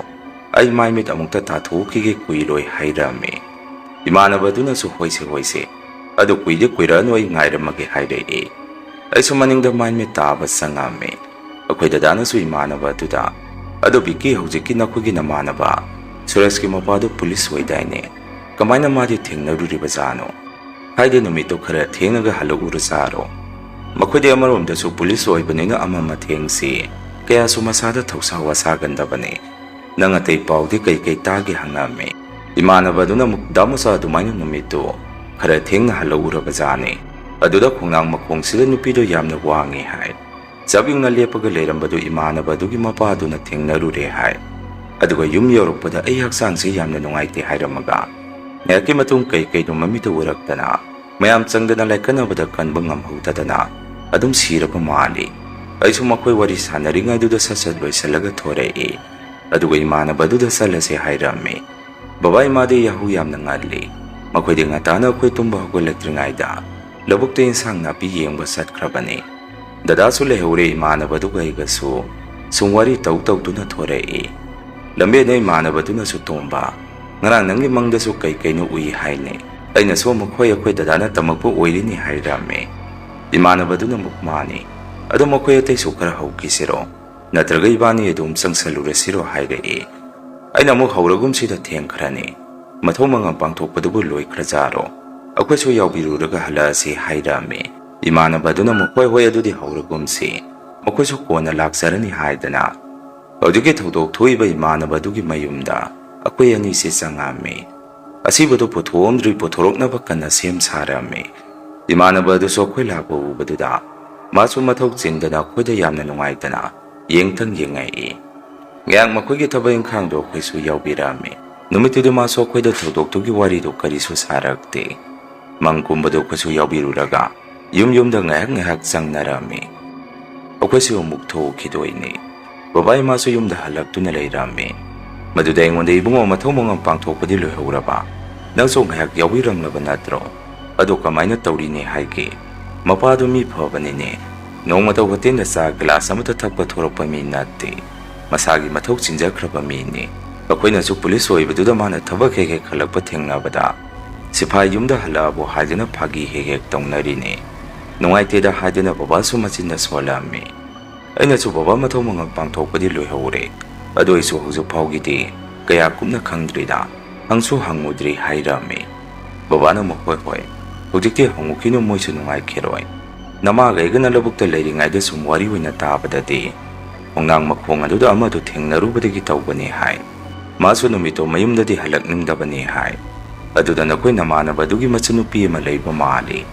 B: ꯑꯩ ꯃꯥꯏ ꯃꯤꯠ ꯑꯃꯨꯛꯇ ꯇꯥꯊꯣꯛꯈꯤꯒꯦ ꯀꯨꯏꯔꯣꯏ ꯍꯥꯏꯔꯝꯃꯤ꯫ ꯏꯃꯥꯟꯅꯕꯗꯨꯅꯁꯨ ꯍꯣꯏꯁꯦ ꯍꯣꯏꯁꯦ, ꯑꯗꯨ ꯀꯨꯏꯗꯤ ꯀꯨꯏꯔꯛꯑꯅꯨ ꯑꯩ ꯉꯥꯏꯔꯝꯃꯒꯦ ꯍꯥꯏꯔꯛꯏ꯫ ꯑꯩꯁꯨ ꯃꯅꯤꯡꯗ ꯃꯥꯏ ꯃꯤꯠ ꯇꯥꯕ ꯆꯪꯉꯝꯃꯤ꯫ ꯑꯩꯈꯣꯏ ꯗꯗꯥꯅꯁꯨ ꯏꯃꯥꯟꯅꯕ ꯑꯗꯨꯗ, ꯑꯗꯣ ꯕꯤꯀꯤ ꯍꯧꯖꯤꯛꯀꯤ ꯅꯈꯣꯏꯒꯤ ꯅꯃꯥꯟꯅꯕ ꯁꯨꯔꯦꯁꯀꯤ ꯃꯄꯥꯗꯨ ꯄꯨꯂꯤꯁ ꯑꯣꯏꯗꯥꯏꯅꯦ, ꯀꯃꯥꯏꯅ ꯃꯥꯗꯤ ꯊꯦꯡꯅꯔꯨꯔꯤꯕꯖꯥꯠꯅꯣ? ꯍꯥꯏꯗꯤ ꯅꯨꯃꯤꯠꯇꯣ ꯈꯔ ꯊꯦꯡꯅꯒ ꯍꯜꯂꯛꯎꯔꯖꯥꯔꯣ? ꯃꯈꯣꯏꯗꯤ ꯑꯃꯔꯣꯝꯗꯁꯨ ꯄꯨꯂꯤꯁ ꯑꯣꯏꯕꯅꯤꯅ ꯑꯃ ꯊꯦꯡꯁꯤ ꯀꯌꯥꯁꯨ ꯃꯁꯥꯗ ꯊꯧꯁꯥ ꯋꯥꯁꯥꯒꯟꯗꯕꯅꯤ꯫ ꯅꯪ ꯑꯇꯩ ꯄꯥꯎꯗꯤ ꯀꯩ ꯇꯥꯒꯦ ꯍꯪꯉꯝꯃꯤ꯫ ꯏꯃꯥꯟꯅꯕꯗꯨꯅ ꯑꯃꯨꯛ ꯗꯥꯃꯨꯆꯥ ꯑꯗꯨꯃꯥꯏꯅ ꯅꯨꯃꯤꯠꯇꯨ ꯈꯔ ꯊꯦꯡꯅ ꯍꯜꯂꯛꯎꯔꯕꯖꯥꯠꯅꯤ꯫ ꯑꯗꯨꯗ ꯈꯣꯡꯅꯥꯡ ꯃꯈꯣꯡꯁꯤꯗ ꯅꯨꯄꯤꯗꯣ ꯌꯥꯝꯅ ꯋꯥꯡꯉꯤ ꯍꯥꯏ꯫ ꯆꯞ ꯌꯨꯡꯅ ꯂꯦꯞꯄꯒ ꯂꯩꯔꯝꯕꯗꯨ ꯏꯃꯥꯟꯅꯕꯗꯨꯒꯤ ꯃꯄꯥꯗꯨꯅ ꯊꯦꯡꯅꯔꯨꯔꯦ ꯍꯥꯏ꯫ ꯑꯗꯨꯒ ꯌꯨꯝ ꯌꯧꯔꯛꯄꯗ ꯑꯩ ꯍꯛꯆꯥꯡꯁꯦ ꯌꯥꯝꯅ ꯅꯨꯡꯉꯥꯏꯇꯦ ꯍꯥꯏꯔꯝꯃꯒ ꯉꯥꯏꯍꯥꯛꯀꯤ ꯃꯇꯨꯡ ꯀꯩꯅꯣ ꯃꯃꯤꯠꯇ ꯎꯔꯛꯇꯅ ꯃꯌꯥꯝ ꯆꯪꯗꯅ ꯂꯥꯏꯀꯠꯅꯕꯗ ꯀꯟꯕ ꯉꯝꯍꯧꯗꯗꯅ ꯑꯗꯨꯝ ꯁꯤꯔꯕ ꯃꯥꯜꯂꯤ꯫ ꯑꯩꯁꯨ ꯃꯈꯣꯏ ꯋꯥꯔꯤ ꯁꯥꯟꯅꯔꯤꯉꯩꯗꯨꯗ ꯁꯠ ꯂꯣꯏꯁꯤꯜꯂꯒ ꯊꯣꯔꯛꯏ꯫ ꯑꯗꯨꯒ ꯏꯃꯥꯟꯅꯕꯗꯨꯗ ꯆꯠꯂꯁꯦ ꯍꯥꯏꯔꯝꯃꯤ꯫ ꯕꯕꯥ ꯏꯃꯥꯗꯤ ꯌꯥꯍꯧ ꯌꯥꯝꯅ ꯉꯜꯂꯤ꯫ ꯃꯈꯣꯏꯗꯤ ꯉꯟꯇꯥꯅ ꯑꯩꯈꯣꯏ ꯇꯨꯝꯕ ꯍꯧꯒꯠꯂꯛꯇ꯭ꯔꯤꯉꯩꯗ ꯂꯧꯕꯨꯛꯇ ꯏꯟꯁꯥꯡ ꯅꯥꯄꯤ ꯌꯦꯡꯕ ꯆꯠꯈ꯭ꯔꯕꯅꯤ꯫ ꯗꯗꯥꯁꯨ ꯂꯩꯍꯧꯔꯦ ꯏꯃꯥꯟꯅꯕꯗꯨꯒ ꯑꯩꯒꯁꯨ ꯁꯨꯝ ꯋꯥꯔꯤ ꯇꯧꯗꯨꯅ ꯊꯣꯔꯛꯏ꯫ ꯂꯝꯕꯦꯟꯗ ꯏꯃꯥꯟꯅꯕꯗꯨꯅꯁꯨ ꯇꯣꯝꯕ, ꯉꯔꯥꯡ ꯅꯪꯒꯤ ꯃꯪꯗꯁꯨ ꯀꯩꯅꯣ ꯎꯏ ꯍꯥꯏꯅꯦ꯫ ꯑꯩꯅꯁꯨ ꯑꯃꯨꯛ ꯑꯩꯈꯣꯏ ꯗꯗꯥꯅ ꯇꯝꯃꯛꯄ ꯑꯣꯏꯔꯤꯅꯤ ꯍꯥꯏꯔꯝꯃꯤ꯫ ꯏꯃꯥꯟꯅꯕꯗꯨꯅ ꯑꯃꯨꯛ ꯃꯥꯅꯤ, ꯑꯗꯣ ꯃꯈꯣꯏ ꯑꯇꯩꯁꯨ ꯈꯔ ꯍꯧꯈꯤꯁꯤꯔꯣ, ꯅꯠꯇ꯭ꯔꯒ ꯏꯕꯥꯅꯤ ꯑꯗꯨꯝ ꯆꯪꯁꯜꯂꯨꯔꯁꯤꯔꯣ ꯍꯥꯏꯔꯛꯏ꯫ ꯑꯩꯅ ꯑꯃꯨꯛ ꯍꯧꯔꯒꯨꯝꯁꯤꯗ ꯊꯦꯡꯈ꯭ꯔꯅꯤ, ꯃꯊꯧ ꯃꯉꯝ ꯄꯥꯡꯊꯣꯛꯄꯗꯨꯕꯨ ꯂꯣꯏꯈ꯭ꯔꯖꯥꯔꯣ, ꯑꯩꯈꯣꯏꯁꯨ ꯌꯥꯎꯕꯤꯔꯨꯔꯒ ꯍꯜꯂꯛꯑꯁꯤ ꯍꯥꯏꯔꯝꯃꯤ꯫ ꯏꯃꯥꯟꯅꯕꯗꯨꯅ ꯑꯃꯨꯛ ꯍꯣꯏ ꯑꯗꯨꯗꯤ ꯍꯧꯔꯒꯨꯝꯁꯤ, ꯃꯈꯣꯏꯁꯨ ꯀꯣꯟꯅ ꯂꯥꯛꯆꯔꯅꯤ ꯍꯥꯏꯗꯅ ꯍꯧꯖꯤꯛꯀꯤ ꯊꯧꯗꯣꯛ ꯊꯣꯛꯏꯕ ꯏꯃꯥꯟꯅꯕꯗꯨꯒꯤ ꯃꯌꯨꯝꯗ ꯑꯩꯈꯣꯏ ꯑꯅꯤꯁꯤ ꯆꯪꯉꯝꯃꯤ꯫ ꯑꯁꯤꯕꯗꯨ ꯄꯨꯊꯣꯔꯛꯅꯕ ꯀꯟꯅ ꯁꯦꯝ ꯁꯥꯔꯝꯃꯤ꯫ ꯏꯃꯥꯟꯅꯕ ꯑꯗꯨꯁꯨ ꯑꯩꯈꯣꯏ ꯂꯥꯛꯄ ꯎꯕꯗꯨꯗ ꯃꯥꯁꯨ ꯃꯊꯧ ꯆꯤꯟꯗꯅ ꯑꯩꯈꯣꯏꯗ ꯌꯥꯝꯅ ꯅꯨꯡꯉꯥꯏꯇꯅ ꯌꯦꯡꯉꯛꯏ꯫ ꯉꯥꯏꯍꯥꯛ ꯃꯈꯣꯏꯒꯤ ꯊꯕꯛ ꯏꯪꯈꯥꯡꯗꯣ ꯑꯩꯈꯣꯏꯁꯨ ꯌꯥꯎꯕꯤꯔꯝꯃꯤ꯫ ꯅꯨꯃꯤꯠꯇꯨꯗꯤ ꯃꯥꯁꯨ ꯑꯩꯈꯣꯏꯗ ꯊꯧꯗꯣꯛꯇꯨꯒꯤ ꯋꯥꯔꯤꯗꯣ ꯀꯔꯤꯁꯨ ꯁꯥꯔꯛꯇꯦ꯫ ꯃꯪ ꯀꯨꯝꯕꯗꯣ ꯑꯩꯈꯣꯏꯁꯨ ꯌꯥꯎꯕꯤꯔꯨꯔꯒ ꯌꯨꯝꯗ ꯉꯥꯏꯍꯥꯛ ꯆꯪꯅꯔꯝꯃꯤ꯫ ꯑꯩꯈꯣꯏꯁꯨ ꯑꯃꯨꯛ ꯊꯣꯛꯈꯤꯗꯣꯏꯅꯤ꯫ ꯕꯕꯥ ꯏꯃꯥꯁꯨ ꯌꯨꯝꯗ ꯍꯜꯂꯛꯇꯨꯅ ꯂꯩꯔꯝꯃꯤ꯫ ꯃꯗꯨꯗ ꯑꯩꯉꯣꯟꯗ ꯏꯕꯨꯡꯉꯣ ꯃꯊꯧ ꯃꯉꯝ ꯄꯥꯡꯊꯣꯛꯄꯗꯤ ꯂꯣꯏꯍꯧꯔꯕ? ꯅꯪꯁꯨ ꯉꯥꯏꯍꯥꯛ ꯌꯥꯎꯕꯤꯔꯝꯂꯕ ꯅꯠꯇ꯭ꯔꯣ? ꯑꯗꯣ ꯀꯃꯥꯏꯅ ꯇꯧꯔꯤꯅꯦ ꯍꯥꯏꯒꯦ? ꯃꯄꯥꯗꯣ ꯃꯤ ꯐꯕꯅꯤꯅꯦ, ꯅꯣꯡꯃꯇ ꯍꯣꯇꯦꯜꯗ ꯆꯥ ꯒꯤꯂꯥꯁ ꯑꯃꯇ ꯊꯛꯄ ꯊꯣꯔꯛꯄ ꯃꯤ ꯅꯠꯇꯦ, ꯃꯁꯥꯒꯤ ꯃꯊꯧ ꯆꯤꯟꯖꯈ꯭ꯔꯕ ꯃꯤꯅꯤ꯫ ꯑꯩꯈꯣꯏꯅꯁꯨ ꯄꯨꯂꯤꯁ ꯑꯣꯏꯕꯗꯨꯗ ꯃꯥꯅ ꯊꯕꯛ ꯍꯦꯛ ꯍꯜꯂꯛꯄ ꯊꯦꯡꯅꯕꯗ ꯁꯤꯐꯥꯏ ꯌꯨꯝꯗ ꯍꯜꯂꯛꯑꯕꯣ ꯍꯥꯏꯗꯨꯅ ꯐꯥꯒꯤ ꯍꯦꯛ ꯇꯧꯅꯔꯤꯅꯤ꯫ ꯅꯨꯡꯉꯥꯏꯇꯦꯗ ꯍꯥꯏꯗꯨꯅ ꯕꯕꯥꯁꯨ ꯃꯆꯤꯟꯗ ꯁꯣꯜꯂꯝꯃꯤ꯫ ꯑꯩꯅꯁꯨ ꯕꯕꯥ ꯃꯊꯧ ꯃꯉꯝ ꯄꯥꯡꯊꯣꯛꯄꯗꯤ ꯂꯣꯏꯍꯧꯔꯦ, ꯑꯗꯨ ꯑꯩꯁꯨ ꯍꯧꯖꯤꯛ ꯐꯥꯎꯒꯤꯗꯤ ꯀꯌꯥ ꯀꯨꯞꯅ ꯈꯪꯗ꯭ꯔꯤꯗ, ꯍꯪꯁꯨ ꯍꯪꯉꯨꯗ꯭ꯔꯤ ꯍꯥꯏꯔꯝꯃꯤ꯫ ꯕꯕꯥꯅ ꯑꯃꯨꯛ ꯍꯣꯏ ꯍꯧꯖꯤꯛꯇꯤ ꯍꯪꯉꯨꯈꯤꯅꯨ, ꯃꯣꯏꯁꯨ ꯅꯨꯡꯉꯥꯏꯈꯤꯔꯣꯏ꯫ ꯅꯃꯥꯒ ꯑꯩꯒꯅ ꯂꯧꯕꯨꯛꯇ ꯂꯩꯔꯤꯉꯩꯗ ꯁꯨꯝ ꯋꯥꯔꯤ ꯑꯣꯏꯅ ꯇꯥꯕꯗꯗꯤ ꯈꯣꯡꯅꯥꯡ ꯃꯈꯣꯡ ꯑꯗꯨꯗ ꯑꯃꯗꯨ ꯊꯦꯡꯅꯔꯨꯕꯗꯒꯤ ꯇꯧꯕꯅꯤ ꯍꯥꯏ꯫ ꯃꯥꯁꯨ ꯅꯨꯃꯤꯠꯇꯣ ꯃꯌꯨꯝꯗꯗꯤ ꯍꯜꯂꯛꯅꯤꯡꯗꯕꯅꯤ ꯍꯥꯏ꯫ ꯑꯗꯨꯗ ꯅꯈꯣꯏ ꯅꯃꯥꯟꯅꯕꯗꯨꯒꯤ ꯃꯆꯟꯅꯨꯄꯤ ꯑꯃ ꯂꯩꯕ ꯃꯥꯜꯂꯤ꯫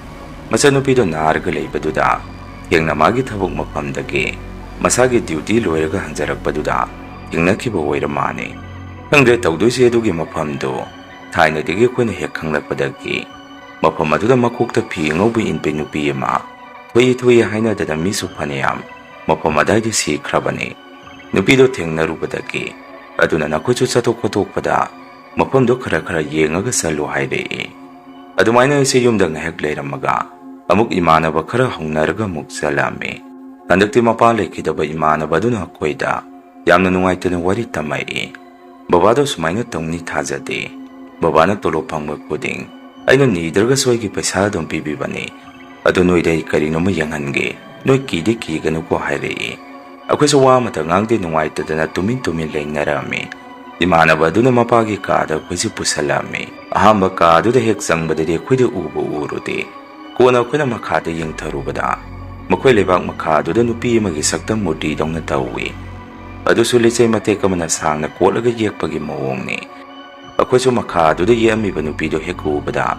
B: ꯃꯆꯟꯅꯨꯄꯤꯗꯣ ꯅꯥꯔꯒ ꯂꯩꯕꯗꯨꯗ ꯊꯦꯡꯅ ꯃꯥꯒꯤ ꯊꯕꯛ ꯃꯐꯝꯗꯒꯤ ꯃꯁꯥꯒꯤ ꯗ꯭ꯌꯨꯇꯤ ꯂꯣꯏꯔꯒ ꯍꯟꯖꯔꯛꯄꯗꯨꯗ ꯊꯦꯡꯅꯈꯤꯕ ꯑꯣꯏꯔ ꯃꯥꯜꯂꯤ꯫ ꯈꯪꯗ꯭ꯔꯦ ꯇꯧꯗꯣꯏꯁꯦ ꯑꯗꯨꯒꯤ ꯃꯐꯝꯗꯣ ꯊꯥꯏꯅꯗꯒꯤ ꯑꯩꯈꯣꯏꯅ ꯍꯦꯛ ꯈꯪꯂꯛꯄꯗꯒꯤ ꯃꯐꯝ ꯑꯗꯨꯗ ꯃꯀꯣꯛꯇ ꯐꯤ ꯑꯉꯧꯕ ꯏꯟꯕ ꯅꯨꯄꯤ ꯑꯃ ꯊꯣꯛꯏ ꯍꯥꯏꯅꯗꯅ ꯃꯤꯁꯨ ꯐꯅꯌꯥꯝ ꯃꯐꯝ ꯑꯗꯥꯏꯗ ꯁꯤꯈ꯭ꯔꯕꯅꯤ ꯅꯨꯄꯤꯗꯣ ꯊꯦꯡꯅꯔꯨꯕꯗꯒꯤ꯫ ꯑꯗꯨꯅ ꯅꯈꯣꯏꯁꯨ ꯆꯠꯊꯣꯛ ꯈꯣꯠꯇꯣꯛꯄꯗ ꯃꯐꯝꯗꯣ ꯈꯔ ꯌꯦꯡꯉꯒ ꯆꯠꯂꯨ ꯍꯥꯏꯔꯛꯏ꯫ ꯑꯗꯨꯃꯥꯏꯅ ꯑꯩꯁꯦ ꯌꯨꯝꯗ ꯉꯥꯏꯍꯥꯛ ꯂꯩꯔꯝꯃꯒ ꯑꯃꯨꯛ ꯏꯃꯥꯟꯅꯕ ꯈꯔ ꯍꯧꯅꯔꯒ ꯑꯃꯨꯛ ꯆꯠꯂꯝꯃꯤ꯫ ꯍꯟꯗꯛꯇꯤ ꯃꯄꯥ ꯂꯩꯈꯤꯗꯕ ꯏꯃꯥꯟꯅꯕ ꯑꯗꯨꯅ ꯑꯩꯈꯣꯏꯗ ꯌꯥꯝꯅ ꯅꯨꯡꯉꯥꯏꯇꯅ ꯋꯥꯔꯤ ꯇꯝꯃꯛꯏ꯫ ꯕꯕꯥꯗꯣ ꯁꯨꯃꯥꯏꯅ ꯇꯧꯅꯤ ꯊꯥꯖꯗꯦ, ꯕꯕꯥꯅ ꯇꯣꯂꯣꯞ ꯐꯪꯕ ꯈꯨꯗꯤꯡ ꯑꯩꯅ ꯅꯤꯗ꯭ꯔꯒꯁꯨ ꯑꯩꯒꯤ ꯄꯩꯁꯥ ꯑꯗꯨꯝ ꯄꯤꯕꯤꯕꯅꯤ꯫ ꯑꯗꯨ ꯅꯣꯏꯗ ꯑꯩ ꯀꯔꯤꯅꯣꯃ ꯌꯦꯡꯍꯟꯒꯦ, ꯅꯣꯏ ꯀꯤꯒꯅꯨꯀꯣ ꯍꯥꯏꯔꯛꯏ꯫ ꯑꯩꯈꯣꯏꯁꯨ ꯋꯥ ꯑꯃꯇ ꯉꯥꯡꯗꯦ, ꯅꯨꯡꯉꯥꯏꯇꯗꯅ ꯇꯨꯃꯤꯟ ꯂꯩꯅꯔꯝꯃꯤ꯫ ꯏꯃꯥꯟꯅꯕ ꯑꯗꯨꯅ ꯃꯄꯥꯒꯤ ꯀꯥꯗ ꯑꯩꯈꯣꯏꯁꯤ ꯄꯨꯁꯜꯂꯝꯃꯤ꯫ ꯑꯍꯥꯟꯕ ꯀꯥꯗꯨꯗ ꯍꯦꯛ ꯆꯪꯕꯗꯗꯤ ꯑꯩꯈꯣꯏꯗ ꯎꯔꯨꯗꯦ꯫ ꯀꯣꯟꯅ ꯑꯩꯈꯣꯏꯅ ꯃꯈꯥꯗ ꯌꯦꯡꯊꯔꯨꯕꯗ ꯃꯈꯣꯏ ꯂꯩꯕꯥꯛ ꯃꯈꯥꯗꯨꯗ ꯅꯨꯄꯤ ꯑꯃꯒꯤ ꯁꯛꯇꯝ ꯃꯨꯔꯇꯤꯗꯧꯅ ꯇꯧꯏ꯫ ꯑꯗꯨꯁꯨ ꯂꯤꯆꯩ ꯃꯇꯦꯛ ꯑꯃꯅ ꯁꯥꯡꯅ ꯀꯣꯠꯂꯒ ꯌꯦꯛꯄꯒꯤ ꯃꯑꯣꯡꯅꯤ꯫ ꯑꯩꯈꯣꯏꯁꯨ ꯃꯈꯥꯗꯨꯗ ꯌꯦꯛꯑꯝꯃꯤꯕ ꯅꯨꯄꯤꯗꯣ ꯍꯦꯛ ꯎꯕꯗ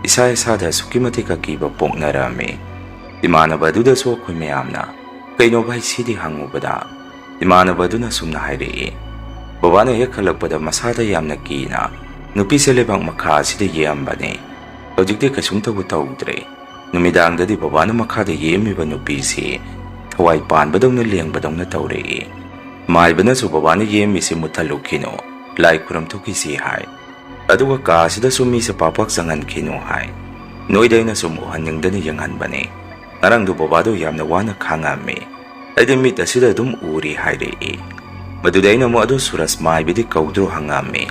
B: ꯏꯁꯥꯗ ꯑꯁꯨꯛꯀꯤ ꯃꯇꯤꯛ ꯑꯀꯤꯕ ꯄꯣꯛꯅꯔꯝꯃꯤ꯫ ꯏꯃꯥꯟꯅꯕ ꯑꯗꯨꯗꯁꯨ ꯑꯩꯈꯣꯏ ꯃꯌꯥꯝꯅ ꯀꯩꯅꯣ ꯚꯥꯏ ꯁꯤꯗꯤ ꯍꯪꯉꯨꯕꯗ ꯏꯃꯥꯟꯅꯕ ꯑꯗꯨꯅ ꯁꯨꯝꯅ ꯍꯥꯏꯔꯛꯏ, ꯕꯕꯥꯅ ꯍꯦꯛ ꯍꯜꯂꯛꯄꯗ ꯃꯁꯥꯗ ꯌꯥꯝꯅ ꯀꯤꯅ ꯅꯨꯄꯤꯁꯦ ꯂꯩꯕꯥꯛ ꯃꯈꯥ ꯑꯁꯤꯗ ꯌꯦꯛꯑꯝꯕꯅꯤ꯫ ꯍꯧꯖꯤꯛꯇꯤ ꯀꯩꯁꯨꯝꯇꯕꯨ ꯇꯧꯗ꯭ꯔꯦ꯫ ꯅꯨꯃꯤꯗꯥꯡꯗꯗꯤ ꯕꯕꯥꯅ ꯃꯈꯥꯗ ꯌꯦꯛꯑꯝꯃꯤꯕ ꯅꯨꯄꯤꯁꯤ ꯊꯋꯥꯏ ꯄꯥꯟꯕꯗꯧꯅ ꯂꯦꯡꯕꯗꯧꯅ ꯇꯧꯔꯛꯏ꯫ ꯃꯥꯏꯕꯅꯁꯨ ꯕꯕꯥꯅ ꯌꯦꯛꯑꯝꯃꯤꯁꯤ ꯃꯨꯠꯊꯠꯂꯨꯈꯤꯅꯨ, ꯂꯥꯏ ꯈꯨꯔꯝꯊꯣꯛꯈꯤꯁꯤ ꯍꯥꯏ꯫ ꯑꯗꯨꯒ ꯀꯥꯁꯤꯗꯁꯨ ꯃꯤꯁꯦ ꯄꯥꯛ ꯆꯪꯍꯟꯈꯤꯅꯨ ꯍꯥꯏ꯫ ꯅꯣꯏꯗ ꯑꯩꯅ ꯁꯨꯝ ꯎꯍꯟꯅꯤꯡꯗꯅ ꯌꯦꯡꯍꯟꯕꯅꯤ꯫ ꯉꯔꯥꯡꯗꯣ ꯕꯕꯥꯗꯣ ꯌꯥꯝꯅ ꯋꯥꯅ ꯈꯥꯡꯉꯝꯃꯤ꯫ ꯑꯩꯗꯤ ꯃꯤꯠ ꯑꯁꯤꯗ ꯑꯗꯨꯝ ꯎꯔꯤ ꯍꯥꯏꯔꯛꯏ꯫ ꯃꯗꯨꯗ ꯑꯩꯅ ꯑꯃꯨꯛ ꯑꯗꯨ ꯁꯨꯔꯖ ꯃꯥꯏꯕꯗꯤ ꯀꯧꯗ꯭ꯔꯣ ꯍꯪꯉꯝꯃꯤ꯫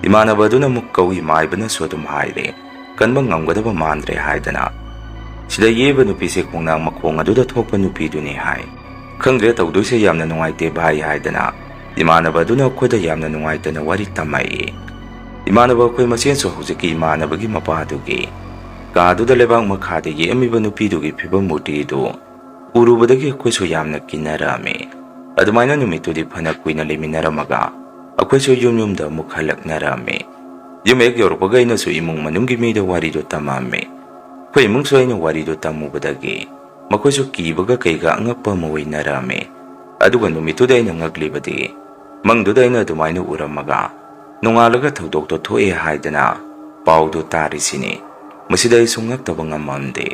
B: ꯏꯃꯥꯟꯅꯕ ꯑꯗꯨꯅ ꯑꯃꯨꯛ ꯀꯧꯏ ꯃꯥꯏꯕꯅꯁꯨ ꯑꯗꯨꯝ ꯍꯥꯏꯔꯦ, ꯀꯟꯕ ꯉꯝꯒꯗꯕ ꯃꯥꯟꯗ꯭ꯔꯦ ꯍꯥꯏꯗꯅ꯫ ꯁꯤꯗ ꯌꯦꯕ ꯅꯨꯄꯤꯁꯦ ꯈꯣꯡꯅꯥꯡ ꯃꯈꯣꯡ ꯑꯗꯨꯗ ꯊꯣꯛꯄ ꯅꯨꯄꯤꯗꯨꯅꯤ ꯍꯥꯏ꯫ ꯈꯪꯗ꯭ꯔꯦ ꯇꯧꯗꯣꯏꯁꯦ ꯌꯥꯝꯅ ꯅꯨꯡꯉꯥꯏꯇꯦ ꯚꯥꯏ ꯍꯥꯏꯗꯅ ꯏꯃꯥꯟꯅꯕ ꯑꯗꯨꯅ ꯑꯩꯈꯣꯏꯗ ꯌꯥꯝꯅ ꯅꯨꯡꯉꯥꯏꯇꯅ ꯋꯥꯔꯤ ꯇꯝꯃꯛꯏ꯫ ꯏꯃꯥꯟꯅꯕ ꯑꯩꯈꯣꯏ ꯃꯁꯦꯟꯁꯨ ꯍꯧꯖꯤꯛꯀꯤ ꯏꯃꯥꯟꯅꯕꯒꯤ ꯃꯄꯥꯗꯨꯒꯤ ꯀꯥꯗꯨꯗ ꯂꯩꯕꯥꯛ ꯃꯈꯥꯗ ꯌꯦꯛꯑꯝꯃꯤꯕ ꯅꯨꯄꯤꯗꯨꯒꯤ ꯐꯤꯕꯝ ꯃꯨꯔꯇꯤꯗꯨ ꯎꯔꯨꯕꯗꯒꯤ ꯑꯩꯈꯣꯏꯁꯨ ꯌꯥꯝꯅ ꯀꯤꯅꯔꯝꯃꯤ꯫ ꯑꯗꯨꯃꯥꯏꯅ ꯅꯨꯃꯤꯠꯇꯨꯗꯤ ꯐꯅ ꯀꯨꯏꯅ ꯂꯩꯃꯤꯟꯅꯔꯝꯃꯒ ꯑꯩꯈꯣꯏꯁꯨ ꯌꯨꯝꯗ ꯑꯃꯨꯛ ꯍꯜꯂꯛꯅꯔꯝꯃꯤ꯫ ꯌꯨꯝ ꯍꯦꯛ ꯌꯧꯔꯛꯄꯒ ꯑꯩꯅꯁꯨ ꯏꯃꯨꯡ ꯃꯅꯨꯡꯒꯤ ꯃꯤꯗ ꯋꯥꯔꯤꯗꯨ ꯇꯝꯃꯝꯃꯤ꯫ ꯑꯩꯈꯣꯏ ꯏꯃꯨꯡꯁꯨ ꯑꯩꯅ ꯋꯥꯔꯤꯗꯨ ꯇꯝꯃꯨꯕꯗꯒꯤ ꯃꯈꯣꯏꯁꯨ ꯀꯤꯕꯒ ꯀꯩꯒ ꯑꯉꯛꯄ ꯑꯃ ꯑꯣꯏꯅꯔꯝꯃꯤ꯫ ꯑꯗꯨꯒ ꯅꯨꯃꯤꯠꯇꯨꯗ ꯑꯩꯅ ꯉꯛꯂꯤꯕꯗꯤ ꯃꯪꯗꯨꯗ ꯑꯩꯅ ꯑꯗꯨꯃꯥꯏꯅ ꯎꯔꯝꯃꯒ ꯅꯣꯡꯉꯥꯜꯂꯒ ꯊꯧꯗꯣꯛꯇꯣ ꯊꯣꯛꯑꯦ ꯍꯥꯏꯗꯅ ꯄꯥꯎꯗꯨ ꯇꯥꯔꯤꯁꯤꯅꯤ꯫ ꯃꯁꯤꯗ ꯑꯩꯁꯨ ꯉꯛꯇꯕ ꯉꯝꯃꯝꯗꯦ꯫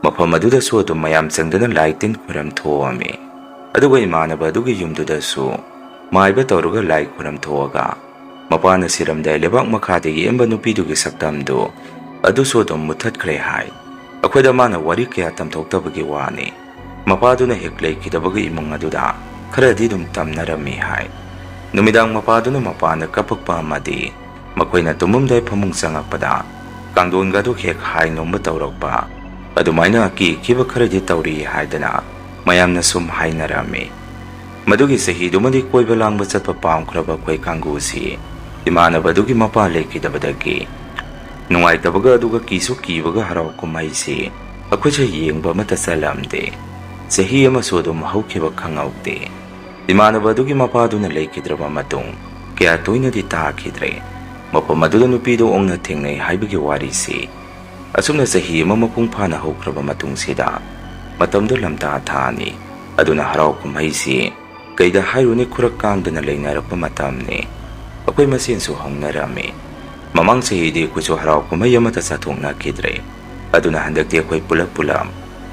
B: ꯃꯐꯝ ꯑꯗꯨꯗꯁꯨ ꯑꯗꯨꯝ ꯃꯌꯥꯝ ꯆꯪꯗꯅ ꯂꯥꯏ ꯇꯤꯟ ꯈꯨꯔꯝ ꯊꯣꯛꯑꯝꯃꯤ꯫ ꯑꯗꯨꯒ ꯏꯃꯥꯟꯅꯕ ꯑꯗꯨꯒꯤ ꯌꯨꯝꯗꯨꯗꯁꯨ ꯃꯥꯏꯕ ꯇꯧꯔꯒ ꯂꯥꯏ ꯈꯨꯔꯝ ꯊꯣꯛꯑꯒ ꯃꯄꯥꯅ ꯁꯤꯔꯝꯗꯥꯏ ꯂꯩꯕꯥꯛ ꯃꯈꯥꯗ ꯌꯦꯛꯑꯝꯕ ꯅꯨꯄꯤꯗꯨꯒꯤ ꯁꯛꯇꯝꯗꯨ ꯑꯗꯨꯁꯨ ꯑꯗꯨꯝ ꯃꯨꯠꯊꯠꯈ꯭ꯔꯦ ꯍꯥꯏ꯫ ꯑꯩꯈꯣꯏꯗ ꯃꯥꯅ ꯋꯥꯔꯤ ꯀꯌꯥ ꯇꯝꯊꯣꯛꯇꯕꯒꯤ ꯋꯥꯅꯤ ꯃꯄꯥꯗꯨꯅ ꯍꯦꯛ ꯂꯩꯈꯤꯗꯕꯒ ꯏꯃꯨꯡ ꯑꯗꯨꯗ ꯈꯔꯗꯤ ꯑꯗꯨꯝ ꯇꯝꯅꯔꯝꯃꯤ ꯍꯥꯏ꯫ ꯅꯨꯃꯤꯗꯥꯡ ꯃꯄꯥꯗꯨꯅ ꯃꯄꯥꯟꯗ ꯀꯞꯄꯛꯄ ꯑꯃꯗꯤ ꯃꯈꯣꯏꯅ ꯇꯨꯝꯃꯝꯗꯥꯏ ꯐꯃꯨꯡ ꯆꯪꯉꯛꯄꯗ ꯀꯥꯡꯗꯣꯟꯒꯗꯨ ꯍꯦꯛ ꯍꯥꯏ ꯅꯣꯝꯕ ꯇꯧꯔꯛꯄ, ꯑꯗꯨꯃꯥꯏꯅ ꯑꯀꯤ-ꯑꯀꯤꯕ ꯈꯔꯗꯤ ꯇꯧꯔꯤ ꯍꯥꯏꯗꯅ ꯃꯌꯥꯝꯅ ꯁꯨꯝ ꯍꯥꯏꯅꯔꯝꯃꯤ꯫ ꯃꯗꯨꯒꯤ ꯆꯍꯤꯗꯨꯃꯗꯤ ꯀꯣꯏꯕ ꯂꯥꯡꯕ ꯆꯠꯄ ꯄꯥꯝꯈ꯭ꯔꯕ ꯑꯩꯈꯣꯏ ꯀꯥꯡꯕꯨꯁꯤ ꯏꯃꯥꯟꯅꯕ ꯑꯗꯨꯒꯤ ꯃꯄꯥ ꯂꯩꯈꯤꯗꯕꯗꯒꯤ ꯅꯨꯡꯉꯥꯏꯇꯕꯒ ꯑꯗꯨꯒ ꯀꯤꯁꯨ ꯀꯤꯕꯒ ꯍꯔꯥꯎ ꯀꯨꯝꯍꯩꯁꯤ ꯑꯩꯈꯣꯏꯁꯨ ꯌꯦꯡꯕ ꯑꯃꯠꯇ ꯆꯠꯂꯝꯗꯦ꯫ ꯆꯍꯤ ꯑꯃꯁꯨ ꯑꯗꯨꯝ ꯍꯧꯈꯤꯕ ꯈꯪꯍꯧꯗꯦ꯫ ꯏꯃꯥꯟꯅꯕ ꯑꯗꯨꯒꯤ ꯃꯄꯥꯗꯨꯅ ꯂꯩꯈꯤꯗ꯭ꯔꯕ ꯃꯇꯨꯡ ꯀꯌꯥ ꯇꯣꯏꯅꯗꯤ ꯇꯥꯈꯤꯗ꯭ꯔꯦ꯫ ꯃꯐꯝ ꯑꯗꯨꯗ ꯅꯨꯄꯤꯗꯨ ꯑꯣꯡꯅ ꯊꯦꯡꯅꯩ ꯍꯥꯏꯕꯒꯤ ꯋꯥꯔꯤꯁꯤ꯫ ꯑꯁꯨꯝꯅ ꯆꯍꯤ ꯑꯃ ꯃꯄꯨꯡ ꯐꯥꯅ ꯍꯧꯈ꯭ꯔꯕ ꯃꯇꯨꯡꯁꯤꯗ ꯃꯇꯝꯗꯨ ꯂꯝꯇꯥ ꯊꯥꯅꯤ꯫ ꯑꯗꯨꯅ ꯍꯔꯥꯎ ꯀꯨꯝꯍꯩꯁꯤ ꯀꯩꯗ ꯍꯥꯏꯔꯨꯅꯤ ꯈꯨꯔꯛ ꯀꯥꯡꯗꯅ ꯂꯩꯅꯔꯛꯄ ꯃꯇꯝꯅꯤ꯫ ꯑꯩꯈꯣꯏ ꯃꯁꯦꯟꯁꯨ ꯍꯧꯅꯔꯝꯃꯤ꯫ ꯃꯃꯥꯡ ꯆꯍꯤꯗꯤ ꯑꯩꯈꯣꯏꯁꯨ ꯍꯔꯥꯎ ꯀꯨꯝꯍꯩ ꯑꯃꯠꯇ ꯆꯠꯊꯣꯛꯅꯈꯤꯗ꯭ꯔꯦ꯫ ꯑꯗꯨꯅ ꯍꯟꯗꯛꯇꯤ ꯑꯩꯈꯣꯏ ꯄꯨꯂꯞ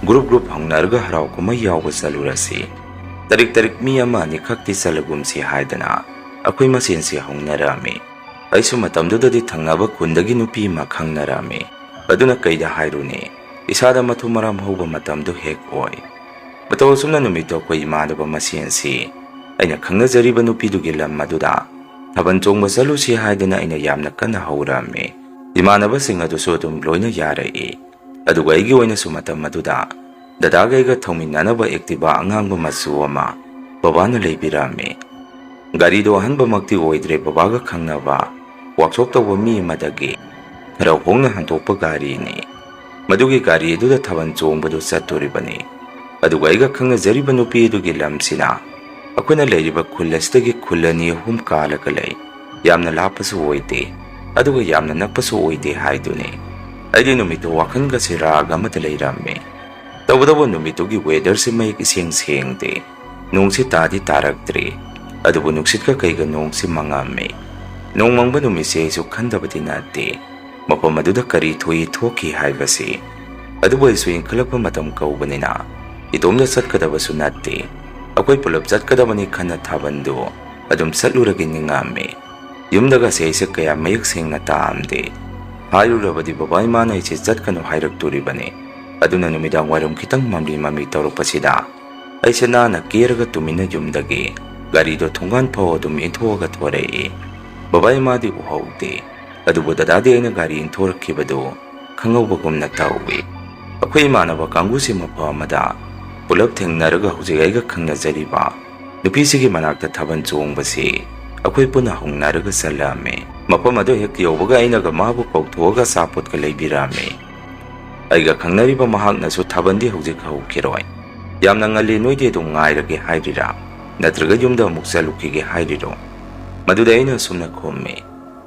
B: ꯒ꯭ꯔꯨꯞ ꯍꯧꯅꯔꯒ ꯍꯔꯥꯎ ꯀꯨꯝꯍꯩ ꯌꯥꯎꯕ ꯆꯠꯂꯨꯔꯁꯤ꯫ ꯇꯔꯤꯛ ꯃꯤ ꯑꯃ ꯑꯅꯤꯈꯛꯇꯤ ꯆꯠꯂꯒꯨꯝꯁꯤ ꯍꯥꯏꯗꯅ ꯑꯩꯈꯣꯏ ꯃꯁꯦꯟꯁꯤ ꯍꯧꯅꯔꯝꯃꯤ꯫ ꯑꯩꯁꯨ ꯃꯇꯝꯗꯨꯗꯗꯤ ꯊꯪꯅꯕ ꯈꯨꯟꯗꯒꯤ ꯅꯨꯄꯤ ꯑꯃ ꯈꯪꯅꯔꯝꯃꯤ꯫ ꯑꯗꯨꯅ ꯀꯩꯗ ꯍꯥꯏꯔꯨꯅꯤ ꯏꯁꯥꯗ ꯃꯊꯨꯝ ꯃꯔꯥꯝ ꯍꯧꯕ ꯃꯇꯝꯗꯨ ꯍꯦꯛ ꯑꯣꯏ꯫ ꯃꯇꯧ ꯑꯁꯨꯝꯅ ꯅꯨꯃꯤꯠꯇꯣ ꯑꯩꯈꯣꯏ ꯏꯃꯥꯟꯅꯕ ꯃꯁꯦꯟꯁꯤ ꯑꯩꯅ ꯈꯪꯅꯖꯔꯤꯕ ꯅꯨꯄꯤꯗꯨꯒꯤ ꯂꯝ ꯑꯗꯨꯗ ꯊꯥꯕꯜ ꯆꯣꯡꯕ ꯆꯠꯂꯨꯁꯤ ꯍꯥꯏꯗꯅ ꯑꯩꯅ ꯌꯥꯝꯅ ꯀꯟꯅ ꯍꯧꯔꯝꯃꯤ꯫ ꯏꯃꯥꯟꯅꯕꯁꯤꯡ ꯑꯗꯨꯁꯨ ꯑꯗꯨꯝ ꯂꯣꯏꯅ ꯌꯥꯔꯛꯏ꯫ ꯑꯗꯨꯒ ꯑꯩꯒꯤ ꯑꯣꯏꯅꯁꯨ ꯃꯇꯝ ꯑꯗꯨꯗ ꯗꯗꯥꯒ ꯑꯩꯒ ꯊꯧꯃꯤꯟꯅꯅꯕ ꯑꯦꯛꯇꯤꯚꯥ ꯑꯉꯥꯡꯕ ꯃꯆꯨ ꯑꯃ ꯕꯕꯥꯅ ꯂꯩꯕꯤꯔꯝꯃꯤ꯫ ꯒꯥꯔꯤꯗꯣ ꯑꯍꯟꯕꯃꯛꯇꯤ ꯑꯣꯏꯗ꯭ꯔꯦ, ꯕꯕꯥꯒ ꯈꯪꯅꯕ ꯋꯥꯛꯁꯣꯞ ꯇꯧꯕ ꯃꯤ ꯑꯃꯗꯒꯤ ꯈꯔ ꯍꯣꯡꯅ ꯍꯟꯗꯣꯛꯄ ꯒꯥꯔꯤꯅꯤ꯫ ꯃꯗꯨꯒꯤ ꯒꯥꯔꯤ ꯑꯗꯨꯗ ꯊꯥꯕꯜ ꯆꯣꯡꯕꯗꯨ ꯆꯠꯇꯣꯔꯤꯕꯅꯤ꯫ ꯑꯗꯨꯒ ꯑꯩꯒ ꯈꯪꯅꯖꯔꯤꯕ ꯅꯨꯄꯤ ꯑꯗꯨꯒꯤ ꯂꯝꯁꯤꯅ ꯑꯩꯈꯣꯏꯅ ꯂꯩꯔꯤꯕ ꯈꯨꯜ ꯑꯁꯤꯗꯒꯤ ꯈꯨꯜ 2-3 ꯀꯥꯜꯂꯒ ꯂꯩ꯫ ꯌꯥꯝꯅ ꯂꯥꯞꯄꯁꯨ ꯑꯣꯏꯗꯦ, ꯑꯗꯨꯒ ꯌꯥꯝꯅ ꯅꯛꯄꯁꯨ ꯑꯣꯏꯗꯦ ꯍꯥꯏꯗꯨꯅꯤ꯫ ꯑꯩꯗꯤ ꯅꯨꯃꯤꯠꯇꯨ ꯋꯥꯈꯜꯒꯁꯦ ꯔꯥꯒ ꯑꯃꯗ ꯂꯩꯔꯝꯃꯤ꯫ ꯇꯧꯕꯇꯕꯨ ꯅꯨꯃꯤꯠꯇꯨꯒꯤ ꯋꯦꯗꯔꯁꯤ ꯃꯌꯦꯛ ꯏꯁꯦꯡ ꯁꯦꯡꯗꯦ꯫ ꯅꯣꯡꯁꯤ ꯇꯥꯗꯤ ꯇꯥꯔꯛꯇ꯭ꯔꯤ, ꯑꯗꯨꯕꯨ ꯅꯨꯡꯁꯤꯠꯀ ꯀꯩꯒ ꯅꯣꯡꯁꯤ ꯃꯪꯉꯝꯃꯤ꯫ ꯅꯣꯡ ꯃꯪꯕ ꯅꯨꯃꯤꯠꯁꯦ ꯑꯩꯁꯨ ꯈꯟꯗꯕꯗꯤ ꯅꯠꯇꯦ ꯃꯐꯝ ꯑꯗꯨꯗ ꯀꯔꯤ ꯊꯣꯛꯈꯤ ꯍꯥꯏꯕꯁꯤ꯫ ꯑꯗꯨꯕꯨ ꯑꯩꯁꯨ ꯏꯟꯈꯠꯂꯛꯄ ꯃꯇꯝ ꯀꯧꯕꯅꯤꯅ ꯏꯇꯣꯝꯗ ꯆꯠꯀꯗꯕꯁꯨ ꯅꯠꯇꯦ, ꯑꯩꯈꯣꯏ ꯄꯨꯂꯞ ꯆꯠꯀꯗꯕꯅꯤ ꯈꯟꯅ ꯊꯥꯕꯜꯗꯨ ꯑꯗꯨꯝ ꯆꯠꯂꯨꯔꯒꯦ ꯅꯤꯡꯉꯝꯃꯤ꯫ ꯌꯨꯝꯗꯒꯁꯦ ꯑꯩꯁꯦ ꯀꯌꯥ ꯃꯌꯦꯛ ꯁꯦꯡꯅ ꯇꯥꯑꯝꯗꯦ꯫ ꯍꯥꯏꯔꯨꯔꯕꯗꯤ ꯕꯕꯥ ꯏꯃꯥꯅ ꯑꯩꯁꯦ ꯆꯠꯀꯅꯨ ꯍꯥꯏꯔꯛꯇꯣꯔꯤꯕꯅꯤ꯫ ꯑꯗꯨꯅ ꯅꯨꯃꯤꯗꯥꯡ ꯋꯥꯏꯔꯝ ꯈꯤꯇꯪ ꯃꯝꯂꯤ ꯇꯧꯔꯛꯄꯁꯤꯗ ꯑꯩꯁꯦ ꯅꯥꯟꯅ ꯀꯦꯔꯒ ꯇꯨꯃꯤꯟꯅ ꯌꯨꯝꯗꯒꯤ ꯒꯥꯔꯤꯗꯣ ꯊꯣꯡꯒꯥꯟ ꯐꯥꯎ ꯑꯗꯨꯝ ꯏꯟꯊꯣꯛꯑꯒ ꯊꯣꯔꯛꯏ꯫ ꯕꯕꯥ ꯏꯃꯥꯗꯤ ꯎꯍꯧꯗꯦ, ꯑꯗꯨꯕꯨ ꯗꯗꯥꯗꯤ ꯑꯩꯅ ꯒꯥꯔꯤ ꯏꯟꯊꯣꯔꯛꯈꯤꯕꯗꯨ ꯈꯪꯍꯧꯕꯒꯨꯝꯅ ꯇꯧꯏ꯫ ꯑꯩꯈꯣꯏ ꯏꯃꯥꯟꯅꯕ ꯀꯥꯡꯕꯨꯁꯤ ꯃꯐꯝ ꯑꯃꯗ ꯄꯨꯂꯞ ꯊꯦꯡꯅꯔꯒ ꯍꯧꯖꯤꯛ ꯑꯩꯒ ꯈꯪꯅꯖꯔꯤꯕ ꯅꯨꯄꯤꯁꯤꯒꯤ ꯃꯅꯥꯛꯇ ꯊꯥꯕꯜ ꯆꯣꯡꯕꯁꯤ ꯑꯩꯈꯣꯏ ꯄꯨꯟꯅ ꯍꯧꯅꯔꯒ ꯆꯠꯂꯝꯃꯤ꯫ ꯃꯐꯝ ꯑꯗꯨ ꯍꯦꯛ ꯌꯧꯕꯒ ꯑꯩꯅꯒ ꯃꯥꯕꯨ ꯀꯧꯊꯣꯛꯑꯒ ꯑꯆꯥꯄꯣꯠꯀ ꯂꯩꯕꯤꯔꯝꯃꯤ꯫ ꯑꯩꯒ ꯈꯪꯅꯔꯤꯕ ꯃꯍꯥꯛꯅꯁꯨ ꯊꯥꯕꯜꯗꯤ ꯍꯧꯖꯤꯛ ꯍꯧꯈꯤꯔꯣꯏ, ꯌꯥꯝꯅ ꯉꯜꯂꯤ, ꯅꯣꯏꯗꯤ ꯑꯗꯨꯝ ꯉꯥꯏꯔꯒꯦ ꯍꯥꯏꯔꯤꯔꯥ ꯅꯠꯇ꯭ꯔꯒ ꯌꯨꯝꯗ ꯑꯃꯨꯛ ꯆꯠꯂꯨꯈꯤꯒꯦ ꯍꯥꯏꯔꯤꯔꯣ? ꯃꯗꯨꯗ ꯑꯩꯅ ꯑꯁꯨꯝꯅ ꯈꯨꯝꯃꯤ,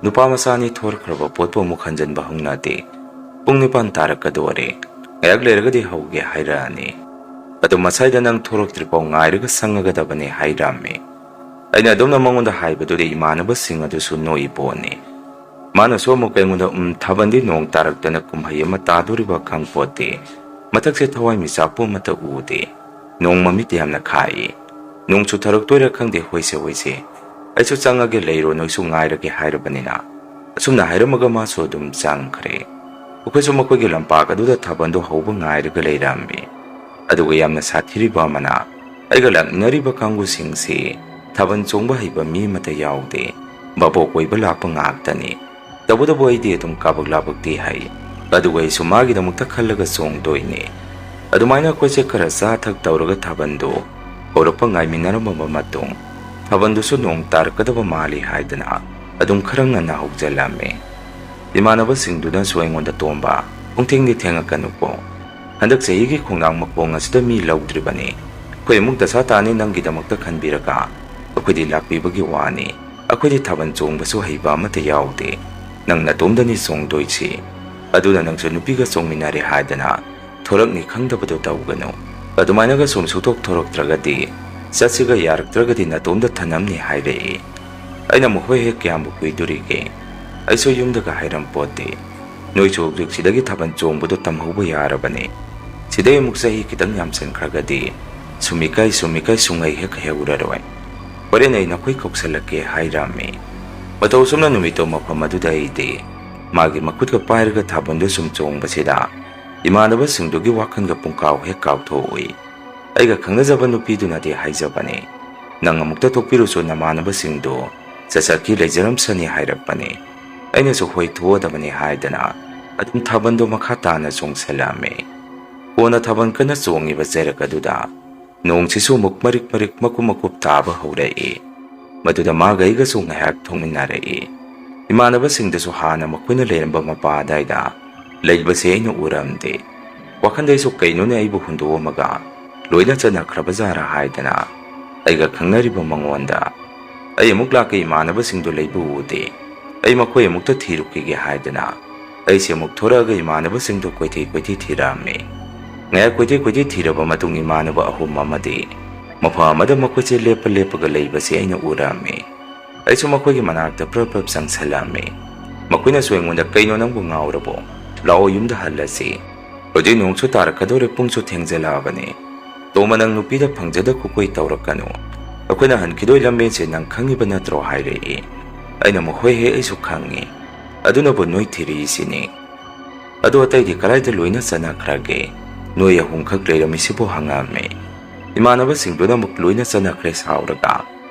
B: ꯅꯨꯄꯥ ꯃꯆꯥꯅꯤ, ꯊꯣꯔꯛꯈ꯭ꯔꯕ ꯄꯣꯠꯄꯨ ꯑꯃꯨꯛ ꯍꯟꯖꯤꯟꯕ ꯍꯧꯅꯗꯦ꯫ ꯄꯨꯡ 9 ꯇꯥꯔꯛꯀꯗꯣꯔꯦ, ꯉꯥꯏꯍꯥꯛ ꯂꯩꯔꯒꯗꯤ ꯍꯧꯒꯦ ꯍꯥꯏꯔꯛꯑꯅꯤ꯫ ꯑꯗꯨ ꯃꯁꯥꯏꯗ ꯅꯪ ꯊꯣꯔꯛꯇ꯭ꯔꯤꯐꯥꯎ ꯉꯥꯏꯔꯒ ꯁꯪꯉꯒꯗꯕꯅꯤ ꯍꯥꯏꯔꯝꯃꯤ꯫ ꯑꯩꯅ ꯑꯗꯨꯝꯅ ꯃꯉꯣꯟꯗ ꯍꯥꯏꯕꯗꯨꯗ ꯏꯃꯥꯟꯅꯕꯁꯤꯡ ꯑꯗꯨꯁꯨ ꯅꯣꯛꯏ ꯄꯣꯠꯅꯤ꯫ ꯃꯥꯅꯁꯨ ꯑꯃꯨꯛ ꯑꯩꯉꯣꯟꯗ ꯊꯥꯕꯜꯗꯤ ꯅꯣꯡ ꯇꯥꯔꯛꯇꯅ ꯀꯨꯝꯍꯩ ꯑꯃ ꯇꯥꯗꯣꯔꯤꯕ ꯈꯪꯄꯣꯠꯇꯦ, ꯃꯊꯛꯁꯦ ꯊꯋꯥꯏ ꯃꯤꯆꯥꯛꯄꯨ ꯑꯃꯠꯇ ꯎꯗꯦ, ꯅꯣꯡ ꯃꯃꯤꯠ ꯌꯥꯝꯅ ꯈꯥꯛꯏ, ꯅꯣꯡ ꯆꯨꯊꯔꯛꯇꯣꯏꯔꯥ ꯈꯪꯗꯦ, ꯍꯣꯏꯁꯦ ꯑꯩꯁꯨ ꯆꯪꯉꯒꯦ, ꯂꯩꯔꯣ, ꯅꯣꯏꯁꯨ ꯉꯥꯏꯔꯒꯦ ꯍꯥꯏꯔꯕꯅꯤꯅ ꯑꯁꯨꯝꯅ ꯍꯥꯏꯔꯝꯃꯒ ꯃꯥꯁꯨ ꯑꯗꯨꯝ ꯆꯪꯈ꯭ꯔꯦ꯫ ꯑꯩꯈꯣꯏꯁꯨ ꯃꯈꯣꯏꯒꯤ ꯂꯝꯄꯥꯛ ꯑꯗꯨꯗ ꯊꯥꯕꯜꯗꯨ ꯍꯧꯕ ꯉꯥꯏꯔꯒ ꯂꯩꯔꯝꯃꯤ꯫ ꯑꯗꯨꯒ ꯌꯥꯝꯅ ꯁꯥꯊꯤꯔꯤꯕ ꯑꯃꯅ ꯑꯩꯒ ꯂꯥꯛꯃꯤꯟꯅꯔꯤꯕ ꯀꯥꯡꯕꯨꯁꯤꯡꯁꯤ ꯊꯥꯕꯜ ꯆꯣꯡꯕ ꯍꯩꯕ ꯃꯤ ꯑꯃꯠꯇ ꯌꯥꯎꯗꯦ, ꯚꯥꯕꯣꯛ ꯑꯣꯏꯕ ꯂꯥꯛꯄ ꯉꯥꯛꯇꯅꯤ꯫ ꯇꯧꯕꯇꯕꯨ ꯑꯩꯗꯤ ꯑꯗꯨꯝ ꯀꯥꯕꯛ ꯂꯥꯕꯛꯇꯤ ꯍꯩ, ꯑꯗꯨꯒ ꯑꯩꯁꯨ ꯃꯥꯒꯤꯗꯃꯛꯇ ꯈꯜꯂꯒ ꯆꯣꯡꯗꯣꯏꯅꯤ꯫ ꯑꯗꯨꯃꯥꯏꯅ ꯑꯩꯈꯣꯏꯁꯦ ꯈꯔ ꯆꯥ ꯊꯛ ꯇꯧꯔꯒ ꯊꯥꯕꯜꯗꯨ ꯍꯧꯔꯛꯄ ꯉꯥꯏꯃꯤꯟꯅꯔꯝꯃꯕ ꯃꯇꯨꯡ ꯊꯥꯕꯜꯗꯨꯁꯨ ꯅꯣꯡ ꯇꯥꯔꯛꯀꯗꯕ ꯃꯥꯜꯂꯤ ꯍꯥꯏꯗꯅ ꯑꯗꯨꯝ ꯈꯔ ꯉꯟꯅ ꯍꯧꯖꯤꯜꯂꯝꯃꯤ꯫ ꯏꯃꯥꯟꯅꯕꯁꯤꯡꯗꯨꯅꯁꯨ ꯑꯩꯉꯣꯟꯗ "ꯇꯣꯝꯕ, ꯄꯨꯡꯊꯦꯡꯗꯤ ꯊꯦꯡꯉꯛꯀꯅꯨꯀꯣ, ꯍꯟꯗꯛ ꯆꯍꯤꯒꯤ ꯈꯣꯡꯅꯥꯡ ꯃꯈꯣꯡ ꯑꯁꯤꯗ ꯃꯤ ꯂꯧꯗ꯭ꯔꯤꯕꯅꯤ, ꯑꯩꯈꯣꯏ ꯑꯃꯨꯛ ꯗꯁꯥ ꯇꯥꯅꯤ ꯅꯪꯒꯤꯗꯃꯛꯇ ꯈꯟꯕꯤꯔꯒ ꯑꯩꯈꯣꯏꯗꯤ ꯂꯥꯛꯄꯤꯕꯒꯤ ꯋꯥꯅꯤ, ꯑꯩꯈꯣꯏꯗꯤ ꯊꯥꯕꯜ ꯆꯣꯡꯕꯁꯨ ꯍꯩꯕ ꯑꯃꯠꯇ ꯌꯥꯎꯗꯦ, ꯅꯪ ꯅꯇꯣꯝꯗꯅꯤ ꯆꯣꯡꯗꯣꯏꯁꯤ, ꯑꯗꯨꯅ ꯅꯪꯁꯨ ꯅꯨꯄꯤꯒ ꯆꯣꯡꯃꯤꯟꯅꯔꯦ ꯍꯥꯏꯗꯅ ꯊꯣꯔꯛꯅꯤ ꯈꯪꯗꯕꯗꯣ ꯇꯧꯒꯅꯨ, ꯑꯗꯨꯃꯥꯏꯅꯒ ꯁꯨꯝ ꯁꯨꯛꯊꯣꯛ ꯊꯣꯔꯛꯇ꯭ꯔꯒꯗꯤ ꯆꯠꯁꯤꯒ ꯌꯥꯔꯛꯇ꯭ꯔꯒꯗꯤ ꯅꯇꯣꯝꯗ ꯊꯅꯝꯅꯤ" ꯍꯥꯏꯔꯛꯏ꯫ ꯑꯩꯅ ꯑꯃꯨꯛ "ꯍꯣꯏ ꯍꯦꯛ ꯀꯌꯥꯝꯕꯨ ꯀꯨꯏꯗꯣꯔꯤꯒꯦ, ꯑꯩꯁꯨ ꯌꯨꯝꯗꯒ ꯍꯥꯏꯔꯝꯄꯣꯠꯇꯦ, ꯅꯣꯏꯁꯨ ꯍꯧꯖꯤꯛ ꯁꯤꯗꯒꯤ ꯊꯥꯕꯜ ꯆꯣꯡꯕꯗꯣ ꯇꯝꯍꯧꯕ ꯌꯥꯔꯕꯅꯤ, ꯁꯤꯗꯩ ꯑꯃꯨꯛ ꯆꯍꯤ ꯈꯤꯇꯪ ꯌꯥꯝꯁꯟꯈ꯭ꯔꯒꯗꯤ ꯁꯨꯝ ꯏꯀꯥꯏ ꯁꯨꯡꯍꯩ ꯍꯦꯛ ꯍꯩꯍꯧꯔꯔꯣꯏ, ꯍꯣꯔꯦꯟ ꯑꯩ ꯅꯈꯣꯏ ꯀꯧꯁꯜꯂꯛꯀꯦ" ꯍꯥꯏꯔꯝꯃꯤ꯫ ꯃꯇꯧ ꯑꯁꯨꯝꯅ ꯅꯨꯃꯤꯠꯇꯣ ꯃꯐꯝ ꯑꯗꯨꯗ ꯑꯩꯗꯤ ꯃꯥꯒꯤ ꯃꯈꯨꯠꯀ ꯄꯥꯏꯔꯒ ꯊꯥꯕꯜꯗꯨ ꯁꯨꯝ ꯆꯣꯡꯕꯁꯤꯗ ꯏꯃꯥꯟꯅꯕꯁꯤꯡꯗꯨꯒꯤ ꯋꯥꯈꯜꯒ ꯄꯨꯡꯀꯥꯎ ꯍꯦꯛ ꯀꯥꯎꯊꯣꯛꯎꯏ꯫ ꯑꯩꯒ ꯈꯪꯅꯖꯕ ꯅꯨꯄꯤꯗꯨꯅꯗꯤ ꯍꯥꯏꯖꯕꯅꯤ, "ꯅꯪ ꯑꯃꯨꯛꯇ ꯊꯣꯛꯄꯤꯔꯨꯆꯣ ꯅꯃꯥꯟꯅꯕꯁꯤꯡꯗꯨ ꯆꯠꯆꯠꯀꯤ ꯂꯩꯖꯔꯝꯁꯅꯤ" ꯍꯥꯏꯔꯛꯄꯅꯤ꯫ ꯑꯩꯅꯁꯨ "ꯍꯣꯏ ꯊꯣꯛꯑꯗꯕꯅꯤ" ꯍꯥꯏꯗꯅ ꯑꯗꯨꯝ ꯊꯥꯕꯜꯗꯣ ꯃꯈꯥ ꯇꯥꯅ ꯆꯣꯡꯁꯜꯂꯝꯃꯤ꯫ ꯀꯣꯟꯅ ꯊꯥꯕꯜ ꯀꯟꯅ ꯆꯣꯡꯉꯤꯕ ꯆꯩꯔꯛ ꯑꯗꯨꯗ ꯅꯣꯡꯁꯤꯁꯨ ꯑꯃꯨꯛ ꯃꯔꯤꯛ ꯃꯔꯤꯛ ꯃꯀꯨꯞ ꯃꯀꯨꯞ ꯇꯥꯕ ꯍꯧꯔꯛꯏ꯫ ꯃꯗꯨꯗ ꯃꯥꯒ ꯑꯩꯒꯁꯨ ꯉꯥꯏꯍꯥꯛ ꯊꯣꯛꯃꯤꯟꯅꯔꯛꯏ꯫ ꯏꯃꯥꯟꯅꯕꯁꯤꯡꯗꯁꯨ ꯍꯥꯟꯅ ꯃꯈꯣꯏꯅ ꯂꯩꯔꯝꯕ ꯃꯄꯥ ꯑꯗꯥꯏꯗ ꯂꯩꯕꯁꯦ ꯑꯩꯅ ꯎꯔꯝꯗꯦ꯫ ꯋꯥꯈꯟꯗꯩꯁꯨ ꯀꯩꯅꯣꯅꯦ ꯑꯩꯕꯨ ꯍꯨꯟꯗꯣꯛꯑꯝꯃꯒ ꯂꯣꯏꯅ ꯆꯠꯅꯈ꯭ꯔꯕꯖꯥꯔꯥ ꯍꯥꯏꯗꯅ ꯑꯩꯒ ꯈꯪꯅꯔꯤꯕ ꯃꯉꯣꯟꯗ "ꯑꯩ ꯑꯃꯨꯛ ꯂꯥꯛꯀꯦ, ꯏꯃꯥꯟꯅꯕꯁꯤꯡꯗꯨ ꯂꯩꯕ ꯎꯗꯦ, ꯑꯩ ꯃꯈꯣꯏ ꯑꯃꯨꯛꯇ ꯊꯤꯔꯨꯈꯤꯒꯦ" ꯍꯥꯏꯗꯅ ꯑꯩꯁꯦ ꯑꯃꯨꯛ ꯊꯣꯔꯛꯑꯒ ꯏꯃꯥꯟꯅꯕꯁꯤꯡꯗꯨ ꯀꯣꯏꯊꯤ ꯊꯤꯔꯝꯃꯤ꯫ ꯉꯥꯏꯍꯥꯛ ꯀꯣꯏꯊꯤ ꯊꯤꯔꯕ ꯃꯇꯨꯡ ꯏꯃꯥꯟꯅꯕ ꯑꯍꯨꯝ ꯑꯃꯗꯤ ꯃꯐꯝ ꯑꯃꯗ ꯃꯈꯣꯏꯁꯦ ꯂꯦꯞꯄꯒ ꯂꯩꯕꯁꯦ ꯑꯩꯅ ꯎꯔꯝꯃꯤ꯫ ꯑꯩꯁꯨ ꯃꯈꯣꯏꯒꯤ ꯃꯅꯥꯛꯇ ꯄ꯭ꯔꯞ ꯆꯪꯁꯜꯂꯝꯃꯤ꯫ ꯃꯈꯣꯏꯅꯁꯨ ꯑꯩꯉꯣꯟꯗ "ꯀꯩꯅꯣ ꯅꯪꯕꯨ ꯉꯥꯎꯔꯕꯣ? ꯂꯥꯛꯑꯣ ꯌꯨꯝꯗ ꯍꯜꯂꯁꯤ, ꯍꯧꯖꯤꯛ ꯅꯣꯡꯁꯨ ꯇꯥꯔꯛꯀꯗꯧꯔꯦ, ꯄꯨꯡꯁꯨ ꯊꯦꯡꯖꯜꯂꯛꯑꯕꯅꯤ, ꯇꯣꯝꯕ ꯅꯪ ꯅꯨꯄꯤꯗ ꯐꯪꯖꯗ ꯈꯨꯀꯣꯏ ꯇꯧꯔꯛꯀꯅꯨ, ꯑꯩꯈꯣꯏꯅ ꯍꯟꯈꯤꯗꯣꯏ ꯂꯝꯕꯦꯟꯁꯦ ꯅꯪ ꯈꯪꯉꯤꯕ ꯅꯠꯇ꯭ꯔꯣ" ꯍꯥꯏꯔꯛꯏ꯫ ꯑꯩꯅ ꯑꯃꯨꯛ "ꯍꯣꯏ ꯍꯦ, ꯑꯩꯁꯨ ꯈꯪꯉꯤ, ꯑꯗꯨꯅꯕꯨ ꯅꯣꯏ ꯊꯤꯔꯛꯏꯁꯤꯅꯤ, ꯑꯗꯣ ꯑꯇꯩꯗꯤ ꯀꯗꯥꯏꯗ ꯂꯣꯏꯅ ꯆꯠꯅꯈ꯭ꯔꯒꯦ, ꯅꯣꯏ ꯑꯍꯨꯝꯈꯛ ꯂꯩꯔꯝꯃꯤꯁꯤꯕꯨ" ꯍꯪꯉꯝꯃꯤ꯫ ꯏꯃꯥꯟꯅꯕꯁꯤꯡꯗꯨꯅ ꯑꯃꯨꯛ "ꯂꯣꯏꯅ ꯆꯠꯅꯈ꯭ꯔꯦ" ꯁꯥꯎꯔꯒ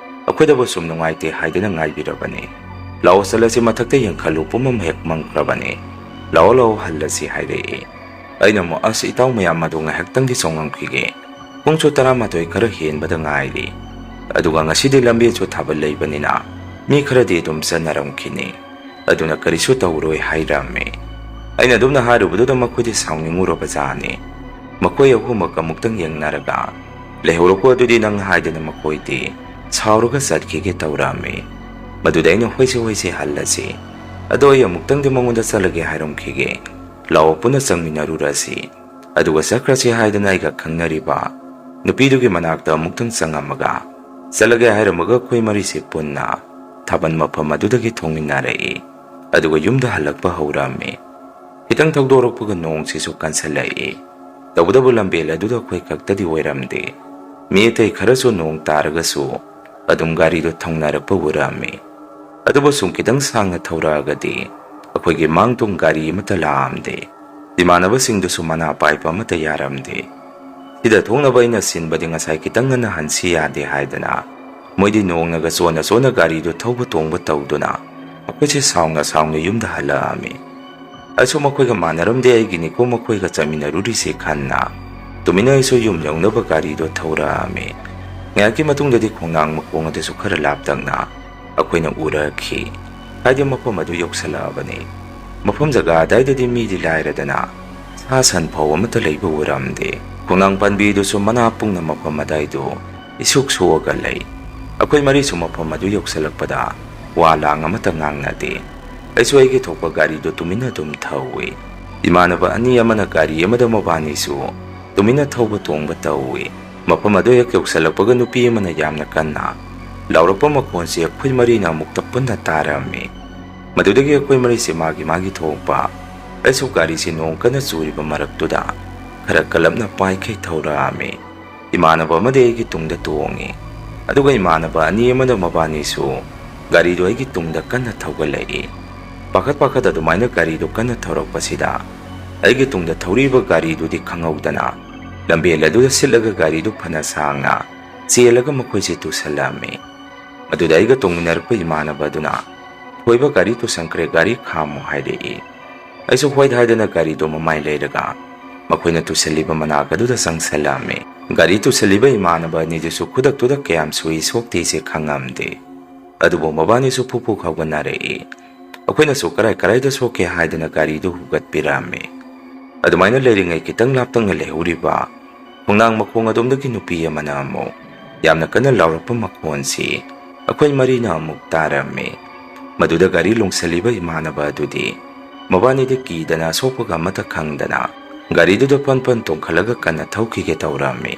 B: "ꯑꯩꯈꯣꯏꯗꯕꯨ ꯁꯨꯝ ꯅꯨꯡꯉꯥꯏꯇꯦ ꯍꯥꯏꯗꯅ ꯉꯥꯏꯕꯤꯔꯕꯅꯤ, ꯂꯥꯛꯑꯣ ꯆꯠꯂꯁꯤ, ꯃꯊꯛꯇ ꯌꯦꯡꯈꯠꯂꯨ, ꯄꯨꯝꯃꯝ ꯍꯦꯛ ꯃꯝꯈ꯭ꯔꯕꯅꯤ, ꯂꯥꯛꯑꯣ ꯍꯜꯂꯁꯤ" ꯍꯥꯏꯔꯛꯏ꯫ ꯑꯩꯅ ꯑꯃꯨꯛ "ꯑꯁ ꯏꯇꯥꯎ ꯃꯌꯥꯝ ꯑꯗꯨ ꯉꯥꯏꯍꯥꯛꯇꯪꯗꯤ ꯆꯣꯡꯉꯝꯈꯤꯒꯦ, ꯄꯨꯡꯁꯨ 12 ꯈꯔ ꯍꯦꯟꯕꯗ ꯉꯥꯏꯔꯤ, ꯑꯗꯨꯒ ꯉꯁꯤꯗꯤ ꯂꯝꯕꯦꯟꯁꯨ ꯊꯥꯕꯜ ꯂꯩꯕꯅꯤꯅ ꯃꯤ ꯈꯔꯗꯤ ꯑꯗꯨꯝ ꯆꯠꯅꯔꯝꯈꯤꯅꯤ, ꯑꯗꯨꯅ ꯀꯔꯤꯁꯨ ꯇꯧꯔꯣꯏ" ꯍꯥꯏꯔꯝꯃꯤ꯫ ꯑꯩꯅ ꯑꯗꯨꯝꯅ ꯍꯥꯏꯔꯨꯕꯗꯨꯗ ꯃꯈꯣꯏꯗꯤ ꯁꯥꯎꯅꯤꯡꯉꯨꯔꯕꯖꯥꯠꯅꯤ꯫ ꯃꯈꯣꯏ ꯑꯍꯨꯝꯃꯛ ꯑꯃꯨꯛꯇꯪ ꯌꯦꯡꯅꯔꯒ "ꯂꯩꯍꯧꯔꯣꯀꯣ ꯑꯗꯨꯗꯤ ꯅꯪ" ꯍꯥꯏꯗꯅ ꯃꯈꯣꯏꯗꯤ ꯁꯥꯎꯔꯒ ꯆꯠꯈꯤꯒꯦ ꯇꯧꯔꯝꯃꯤ꯫ ꯃꯗꯨꯗ ꯑꯩꯅ "ꯍꯣꯏꯁꯦ ꯍꯜꯂꯁꯤ, ꯑꯗꯣ ꯑꯩ ꯑꯃꯨꯛꯇꯪꯗꯤ ꯃꯉꯣꯟꯗ ꯆꯠꯂꯒꯦ ꯍꯥꯏꯔꯝꯈꯤꯒꯦ, ꯂꯥꯛꯑꯣ ꯄꯨꯟꯅ ꯆꯪꯃꯤꯟꯅꯔꯨꯔꯁꯤ", ꯑꯗꯨꯒ ꯆꯠꯈ꯭ꯔꯁꯤ ꯍꯥꯏꯗꯅ ꯑꯩꯒ ꯈꯪꯅꯔꯤꯕ ꯅꯨꯄꯤꯗꯨꯒꯤ ꯃꯅꯥꯛꯇ ꯑꯃꯨꯛꯇꯪ ꯆꯪꯉꯝꯃꯒ ꯆꯠꯂꯒꯦ ꯍꯥꯏꯔꯝꯃꯒ ꯑꯩꯈꯣꯏ ꯃꯔꯤꯁꯦ ꯄꯨꯟꯅ ꯊꯥꯕꯜ ꯃꯐꯝ ꯑꯗꯨꯗꯒꯤ ꯊꯣꯡꯃꯤꯟꯅꯔꯛꯏ, ꯑꯗꯨꯒ ꯌꯨꯝꯗ ꯍꯜꯂꯛꯄ ꯍꯧꯔꯝꯃꯤ꯫ ꯈꯤꯇꯪ ꯊꯧꯗꯣꯔꯛꯄꯒ ꯅꯣꯡꯁꯤꯁꯨ ꯀꯟꯁꯤꯜꯂꯛꯏ꯫ ꯇꯧꯕꯇꯕꯨ ꯂꯝꯕꯦꯜ ꯑꯗꯨꯗ ꯑꯩꯈꯣꯏ ꯈꯛꯇꯗꯤ ꯑꯣꯏꯔꯝꯗꯦ, ꯃꯤ ꯑꯇꯩ ꯈꯔꯁꯨ ꯅꯣꯡ ꯇꯥꯔꯒꯁꯨ ꯑꯗꯨꯝ ꯒꯥꯔꯤꯗꯣ ꯊꯧꯅꯔꯛꯄ ꯎꯔꯝꯃꯤ꯫ ꯑꯗꯨꯕꯨ ꯁꯨꯝ ꯈꯤꯇꯪ ꯁꯥꯡꯅ ꯊꯧꯔꯛꯑꯒꯗꯤ ꯑꯩꯈꯣꯏꯒꯤ ꯃꯥꯡꯇꯨꯡ ꯒꯥꯔꯤ ꯑꯃꯠꯇ ꯂꯥꯛꯑꯝꯗꯦ, ꯏꯃꯥꯟꯅꯕꯁꯤꯡꯗꯨꯁꯨ ꯃꯅꯥ ꯄꯥꯏꯕ ꯑꯃꯠꯇ ꯌꯥꯔꯝꯗꯦ꯫ ꯁꯤꯗ ꯊꯣꯛꯅꯕ ꯑꯩꯅ ꯁꯤꯟꯕꯗꯤ ꯉꯁꯥꯏ ꯈꯤꯇꯪ ꯉꯟꯅ ꯍꯟꯁꯤ ꯌꯥꯗꯦ ꯍꯥꯏꯗꯅ ꯃꯣꯏꯗꯤ ꯅꯣꯡꯅꯒ ꯆꯣꯠꯅ ꯒꯥꯔꯤꯗꯣ ꯊꯧꯕ ꯇꯣꯡꯕ ꯇꯧꯗꯨꯅ ꯑꯩꯈꯣꯏꯁꯦ ꯁꯥꯎꯅ ꯌꯨꯝꯗ ꯍꯜꯂꯛꯑꯝꯃꯤ꯫ ꯑꯩꯁꯨ ꯃꯈꯣꯏꯒ ꯃꯥꯟꯅꯔꯝꯗꯦ, ꯑꯩꯒꯤꯅꯤꯀꯣ ꯃꯈꯣꯏꯒ ꯆꯠꯃꯤꯟꯅꯔꯨꯔꯤꯁꯦ ꯈꯟꯅ ꯇꯨꯃꯤꯟꯅ ꯑꯩꯁꯨ ꯌꯨꯝ ꯌꯧꯅꯕ ꯒꯥꯔꯤꯗꯣ ꯊꯧꯔꯛꯑꯝꯃꯤ꯫ ꯉꯥꯏꯍꯥꯛꯀꯤ ꯃꯇꯨꯡꯗꯗꯤ ꯈꯣꯡꯅꯥꯡ ꯃꯈꯣꯡ ꯑꯗꯨꯁꯨ ꯈꯔ ꯂꯥꯞꯇꯛꯅ ꯑꯩꯈꯣꯏꯅ ꯎꯔꯛꯈꯤ, ꯍꯥꯏꯗꯤ ꯃꯐꯝ ꯑꯗꯨ ꯌꯧꯁꯜꯂꯛꯑꯕꯅꯤ꯫ ꯃꯐꯝ ꯖꯒꯥ ꯑꯗꯥꯏꯗꯗꯤ ꯃꯤꯗꯤ ꯂꯥꯏꯔꯗꯅ ꯁꯥ ꯁꯟ ꯐꯥꯎ ꯑꯃꯠꯇ ꯂꯩꯕ ꯎꯔꯝꯗꯦ꯫ ꯈꯣꯡꯅꯥꯡ ꯄꯥꯟꯕꯤꯗꯨꯁꯨ ꯃꯅꯥ ꯄꯨꯡꯅ ꯃꯐꯝ ꯑꯗꯥꯏꯗꯨ ꯏꯁꯨꯛ ꯁꯣꯛꯑꯒ ꯂꯩ꯫ ꯑꯩꯈꯣꯏ ꯃꯔꯤꯁꯨ ꯃꯐꯝ ꯑꯗꯨ ꯌꯧꯁꯜꯂꯛꯄꯗ ꯋꯥ ꯂꯥꯡ ꯑꯃꯠꯇ ꯉꯥꯡꯅꯗꯦ꯫ ꯑꯩꯁꯨ ꯑꯩꯒꯤ ꯊꯣꯛꯄ ꯒꯥꯔꯤꯗꯨ ꯇꯨꯃꯤꯟꯅ ꯑꯗꯨꯝ ꯊꯧꯏ꯫ ꯏꯃꯥꯟꯅꯕ ꯑꯅꯤ ꯑꯃꯅ ꯒꯥꯔꯤ ꯑꯃꯗ ꯃꯕꯥꯅꯤꯁꯨ ꯇꯨꯃꯤꯟꯅ ꯊꯧꯕ ꯇꯣꯡꯕ ꯇꯧꯏ꯫ ꯃꯐꯝ ꯑꯗꯨ ꯍꯦꯛ ꯌꯧꯁꯜꯂꯛꯄꯒ ꯅꯨꯄꯤ ꯑꯃꯅ ꯌꯥꯝꯅ ꯀꯟꯅ ꯂꯥꯎꯔꯛꯄ ꯃꯈꯣꯟꯁꯤ ꯑꯩꯈꯣꯏ ꯃꯔꯤꯅ ꯑꯃꯨꯛꯇ ꯄꯨꯟꯅ ꯇꯥꯔꯝꯃꯤ꯫ ꯃꯗꯨꯗꯒꯤ ꯑꯩꯈꯣꯏ ꯃꯔꯤꯁꯦ ꯃꯥꯒꯤ ꯊꯣꯛꯄ, ꯑꯩꯁꯨ ꯒꯥꯔꯤꯁꯤ ꯅꯣꯡ ꯀꯟꯅ ꯆꯨꯔꯤꯕ ꯃꯔꯛꯇꯨꯗ ꯈꯔ ꯀꯜꯂꯞꯅ ꯄꯥꯏꯈꯩ ꯊꯧꯔꯛꯑꯝꯃꯤ꯫ ꯏꯃꯥꯟꯅꯕ ꯑꯃꯗꯤ ꯑꯩꯒꯤ ꯇꯨꯡꯗ ꯇꯣꯡꯉꯤ, ꯑꯗꯨꯒ ꯏꯃꯥꯟꯅꯕ ꯑꯅꯤ ꯑꯃꯅ ꯃꯕꯥꯅꯤꯁꯨ ꯒꯥꯔꯤꯗꯨ ꯑꯩꯒꯤ ꯇꯨꯡꯗ ꯀꯟꯅ ꯊꯧꯒꯠꯂꯛꯏ꯫ ꯄꯥꯈꯠ ꯑꯗꯨꯃꯥꯏꯅ ꯒꯥꯔꯤꯗꯨ ꯀꯟꯅ ꯊꯧꯔꯛꯄꯁꯤꯗ ꯑꯩꯒꯤ ꯇꯨꯡꯗ ꯊꯧꯔꯤꯕ ꯒꯥꯔꯤꯗꯨꯗꯤ ꯈꯪꯍꯧꯗꯅ ꯂꯝꯕꯦꯜ ꯑꯗꯨꯗ ꯁꯤꯠꯂꯒ ꯒꯥꯔꯤꯗꯨ ꯐꯅ ꯁꯥꯡꯅ ꯆꯦꯜꯂꯒ ꯃꯈꯣꯏꯁꯦ ꯇꯨꯁꯜꯂꯝꯃꯤ꯫ ꯃꯗꯨꯗ ꯑꯩꯒ ꯇꯣꯡꯃꯤꯟꯅꯔꯛꯄ ꯏꯃꯥꯟꯅꯕ ꯑꯗꯨꯅ ꯊꯣꯏꯕ ꯒꯥꯔꯤ ꯇꯨꯁꯟꯈ꯭ꯔꯦ, ꯒꯥꯔꯤ ꯈꯥꯝꯃꯨ ꯍꯥꯏꯔꯛꯏ꯫ ꯑꯩꯁꯨ ꯍꯣꯏ ꯍꯥꯏꯗꯅ ꯒꯥꯔꯤꯗꯣ ꯃꯃꯥꯏ ꯂꯩꯔꯒ ꯃꯈꯣꯏꯅ ꯇꯨꯁꯜꯂꯤꯕ ꯃꯅꯥꯛ ꯑꯗꯨꯗ ꯆꯪꯁꯜꯂꯝꯃꯤ꯫ ꯒꯥꯔꯤ ꯇꯨꯁꯜꯂꯤꯕ ꯏꯃꯥꯟꯅꯕ ꯑꯅꯤꯗꯨꯁꯨ ꯈꯨꯗꯛꯇꯨꯗ ꯀꯌꯥꯝ ꯁꯣꯛꯏ ꯁꯣꯛꯇꯦꯁꯦ ꯈꯪꯉꯝꯗꯦ꯫ ꯑꯗꯨꯕꯨ ꯃꯕꯥꯅꯤꯁꯨ ꯐꯨꯛ ꯍꯧꯒꯠꯅꯔꯛꯏ꯫ ꯑꯩꯈꯣꯏꯅꯁꯨ ꯀꯔꯥꯏꯗ ꯁꯣꯛꯀꯦ ꯍꯥꯏꯗꯅ ꯒꯥꯔꯤꯗꯨ ꯍꯨꯒꯠꯄꯤꯔꯝꯃꯤ꯫ ꯑꯗꯨꯃꯥꯏꯅ ꯂꯩꯔꯤꯉꯩ ꯈꯤꯇꯪ ꯂꯥꯞꯇꯛꯅ ꯂꯩꯍꯧꯔꯤꯕ ꯈꯣꯡꯅꯥꯡ ꯃꯈꯣꯡ ꯑꯗꯣꯝꯗꯒꯤ ꯅꯨꯄꯤ ꯑꯃꯅ ꯑꯃꯨꯛ ꯌꯥꯝꯅ ꯀꯟꯅ ꯂꯥꯎꯔꯛꯄ ꯃꯈꯣꯟꯁꯤ ꯑꯩꯈꯣꯏ ꯃꯔꯤꯅ ꯑꯃꯨꯛ ꯇꯥꯔꯝꯃꯤ꯫ ꯃꯗꯨꯗ ꯒꯥꯔꯤ ꯂꯣꯡꯁꯜꯂꯤꯕ ꯏꯃꯥꯟꯅꯕ ꯑꯗꯨꯗꯤ ꯃꯕꯥꯅꯤꯗ ꯀꯤꯗꯅ ꯑꯁꯣꯛꯄꯒ ꯑꯃꯠꯇ ꯈꯪꯗꯅ ꯒꯥꯔꯤꯗꯨꯗ ꯄꯟ ꯇꯣꯡꯈꯠꯂꯒ ꯀꯟꯅ ꯊꯧꯈꯤꯒꯦ ꯇꯧꯔꯝꯃꯤ꯫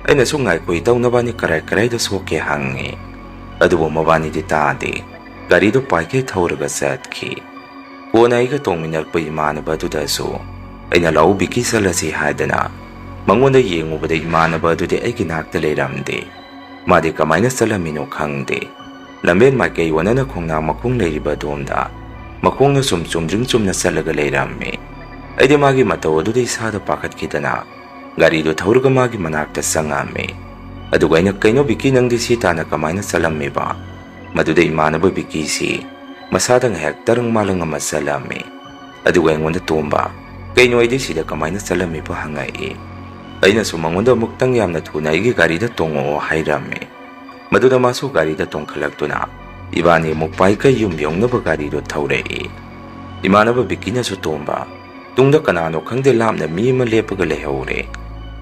B: ꯑꯩꯅꯁꯨ ꯉꯥꯏꯈꯣ ꯏꯇꯥꯎ, ꯅꯕꯥꯅꯤ ꯀꯔꯥꯏꯗ ꯁꯣꯛꯀꯦ ꯍꯪꯉꯤ꯫ ꯑꯗꯨꯕꯨ ꯃꯕꯥꯅꯤꯗꯤ ꯇꯥꯗꯦ, ꯒꯥꯔꯤꯗꯨ ꯄꯥꯏꯈꯩ ꯊꯧꯔꯒ ꯆꯠꯈꯤ꯫ ꯀꯣꯟꯅ ꯑꯩꯒ ꯇꯣꯡꯃꯤꯟꯅꯔꯛꯄ ꯏꯃꯥꯟꯅꯕ ꯑꯗꯨꯗꯁꯨ ꯑꯩꯅ ꯂꯥꯛꯎ ꯕꯤꯀꯤ ꯆꯠꯂꯁꯤ ꯍꯥꯏꯗꯅ ꯃꯉꯣꯟꯗ ꯌꯦꯡꯉꯨꯕꯗ ꯏꯃꯥꯟꯅꯕ ꯑꯗꯨꯗꯤ ꯑꯩꯒꯤ ꯅꯥꯛꯇ ꯂꯩꯔꯝꯗꯦ꯫ ꯃꯥꯗꯤ ꯀꯃꯥꯏꯅ ꯆꯠꯂꯝꯃꯤꯅꯣ ꯈꯪꯗꯦ꯫ ꯂꯝꯕꯦꯟ ꯃꯥꯏꯀꯩ ꯑꯣꯟꯅꯅ ꯈꯣꯡꯅꯥꯡ ꯃꯈꯣꯡ ꯂꯩꯔꯤꯕ ꯑꯗꯣꯝꯗ ꯃꯈꯣꯡꯅ ꯆꯨꯝꯗ꯭ꯔꯤꯡ ꯆꯨꯝꯅ ꯆꯠꯂꯒ ꯂꯩꯔꯝꯃꯤ꯫ ꯑꯩꯗꯤ ꯃꯥꯒꯤ ꯃꯇꯧ ꯑꯗꯨꯗ ꯏꯁꯥꯗ ꯄꯥꯈꯠꯈꯤꯗꯅ ꯒꯥꯔꯤꯗꯨ ꯊꯧꯔꯒ ꯃꯥꯒꯤ ꯃꯅꯥꯛꯇ ꯆꯪꯉꯝꯃꯤ꯫ ꯑꯗꯨꯒ ꯑꯩꯅ ꯀꯩꯅꯣ ꯕꯤꯀꯤ, ꯅꯪꯗꯤ ꯁꯤ ꯇꯥꯅ ꯀꯃꯥꯏꯅ ꯆꯠꯂꯝꯃꯤꯕ? ꯃꯗꯨꯗ ꯏꯃꯥꯟꯅꯕ ꯕꯤꯀꯤꯁꯤ ꯃꯁꯥꯗ ꯉꯥꯏꯍꯥꯛ ꯇꯔꯪ ꯃꯥꯂꯪ ꯑꯃ ꯆꯠꯂꯝꯃꯤ꯫ ꯑꯗꯨꯒ ꯑꯩꯉꯣꯟꯗ ꯇꯣꯝꯕ, ꯀꯩꯅꯣ ꯑꯩꯗꯤ ꯁꯤꯗ ꯀꯃꯥꯏꯅ ꯆꯠꯂꯝꯃꯤꯕ ꯍꯪꯉꯛꯏ꯫ ꯑꯩꯅꯁꯨ ꯃꯉꯣꯟꯗ ꯑꯃꯨꯛꯇꯪ ꯌꯥꯝꯅ ꯊꯨꯅ ꯑꯩꯒꯤ ꯒꯥꯔꯤꯗ ꯇꯣꯡꯉꯛꯑꯣ ꯍꯥꯏꯔꯝꯃꯤ꯫ ꯃꯗꯨꯗ ꯃꯥꯁꯨ ꯒꯥꯔꯤꯗ ꯇꯣꯡꯈꯠꯂꯛꯇꯨꯅ ꯏꯕꯥꯅꯤ ꯑꯃꯨꯛ ꯄꯥꯏꯈꯩ ꯌꯨꯝ ꯌꯧꯅꯕ ꯒꯥꯔꯤꯗꯣ ꯊꯧꯔꯛꯏ꯫ ꯏꯃꯥꯟꯅꯕ ꯕꯤꯀꯤꯅꯁꯨ ꯇꯣꯝꯕ, ꯇꯨꯡꯗ ꯀꯅꯥꯅꯣ ꯈꯪꯗꯦ ꯂꯥꯞꯅ ꯃꯤ ꯑꯃ ꯂꯦꯞꯄꯒ ꯂꯩꯍꯧꯔꯦ꯫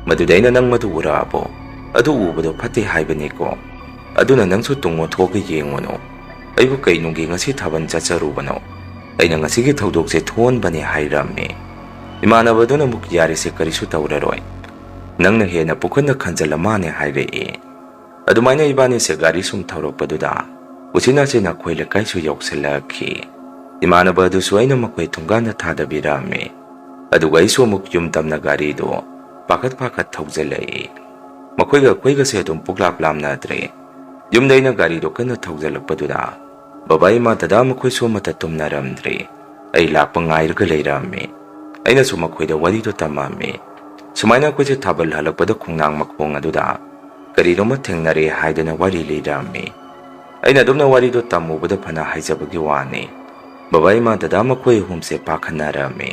B: ꯃꯗꯨꯗ ꯑꯩꯅ ꯅꯪ ꯃꯗꯨ ꯎꯔꯛꯑꯕꯣ? ꯑꯗꯨ ꯎꯕꯗꯣ ꯐꯠꯇꯦ ꯍꯥꯏꯕꯅꯤꯀꯣ, ꯑꯗꯨꯅ ꯅꯪꯁꯨ ꯇꯨꯡ ꯑꯣꯟꯊꯣꯛꯑꯒ ꯌꯦꯡꯉꯨꯅꯨ꯫ ꯑꯩꯕꯨ ꯀꯩꯅꯨꯡꯒꯤ ꯉꯁꯤ ꯊꯥꯕꯜ ꯆꯠꯆꯔꯨꯕꯅꯣ? ꯑꯩꯅ ꯉꯁꯤꯒꯤ ꯊꯧꯗꯣꯛꯁꯦ ꯊꯣꯛꯍꯟꯕꯅꯤ ꯍꯥꯏꯔꯝꯃꯤ꯫ ꯏꯃꯥꯟꯅꯕꯗꯨꯅ ꯑꯃꯨꯛ ꯌꯥꯔꯤꯁꯦ ꯀꯔꯤꯁꯨ ꯇꯧꯔꯔꯣꯏ, ꯅꯪꯅ ꯍꯦꯟꯅ ꯄꯨꯈꯠꯅ ꯈꯟꯖꯜꯂ ꯃꯥꯅꯦ ꯍꯥꯏꯔꯛꯏ꯫ ꯑꯗꯨꯃꯥꯏꯅ ꯏꯕꯥꯅꯤꯁꯦ ꯒꯥꯔꯤ ꯁꯨꯝ ꯊꯧꯔꯛꯄꯗꯨꯗ ꯎꯆꯤꯟꯅꯥꯆꯤꯟꯅ ꯑꯩꯈꯣꯏ ꯂꯩꯀꯥꯏꯁꯨ ꯌꯧꯁꯤꯜꯂꯛꯈꯤ꯫ ꯏꯃꯥꯟꯅꯕ ꯑꯗꯨꯁꯨ ꯑꯩꯅ ꯃꯈꯣꯏ ꯊꯣꯡꯒꯥꯟꯗ ꯊꯥꯗꯕꯤꯔꯝꯃꯤ꯫ ꯑꯗꯨꯒ ꯑꯩꯁꯨ ꯑꯃꯨꯛ ꯌꯨꯝ ꯇꯝꯅ ꯒꯥꯔꯤꯗꯣ ꯄꯥꯈꯠ ꯊꯧꯖꯤꯜꯂꯛꯏ꯫ ꯃꯈꯣꯏꯒ ꯑꯩꯈꯣꯏꯒꯁꯦ ꯑꯗꯨꯝ ꯄꯨꯛꯂꯥꯞꯅꯗ꯭ꯔꯦ꯫ ꯌꯨꯝꯗ ꯑꯩꯅ ꯒꯥꯔꯤꯗꯣ ꯀꯟꯅ ꯊꯧꯖꯤꯜꯂꯛꯄꯗꯨꯗ ꯕꯕꯥ, ꯏꯃꯥ, ꯗꯗꯥ ꯃꯈꯣꯏꯁꯨ ꯑꯃꯠꯇ ꯇꯨꯝꯅꯔꯝꯗ꯭ꯔꯦ꯫ ꯑꯩ ꯂꯥꯛꯄ ꯉꯥꯏꯔꯒ ꯂꯩꯔꯝꯃꯤ꯫ ꯑꯩꯅꯁꯨ ꯃꯈꯣꯏꯗ ꯋꯥꯔꯤꯗꯣ ꯇꯝꯃꯝꯃꯤ꯫ ꯁꯨꯃꯥꯏꯅ ꯑꯩꯈꯣꯏꯁꯦ ꯊꯥꯕꯜ ꯍꯜꯂꯛꯄꯗ ꯈꯣꯡꯅꯥꯡ ꯃꯈꯣꯡ ꯑꯗꯨꯗ ꯀꯔꯤꯅꯣꯃ ꯊꯦꯡꯅꯔꯦ ꯍꯥꯏꯗꯅ ꯋꯥꯔꯤ ꯂꯤꯔꯝꯃꯤ꯫ ꯑꯩꯅ ꯑꯗꯨꯝꯅ ꯋꯥꯔꯤꯗꯣ ꯇꯝꯃꯨꯕꯗ ꯐꯅ ꯍꯥꯏꯖꯕꯒꯤ ꯋꯥꯅꯤ ꯕꯕꯥ, ꯏꯃꯥ, ꯗꯗꯥ ꯃꯈꯣꯏ ꯑꯍꯨꯝꯁꯦ ꯄꯥꯈꯠꯅꯔꯝꯃꯤ꯫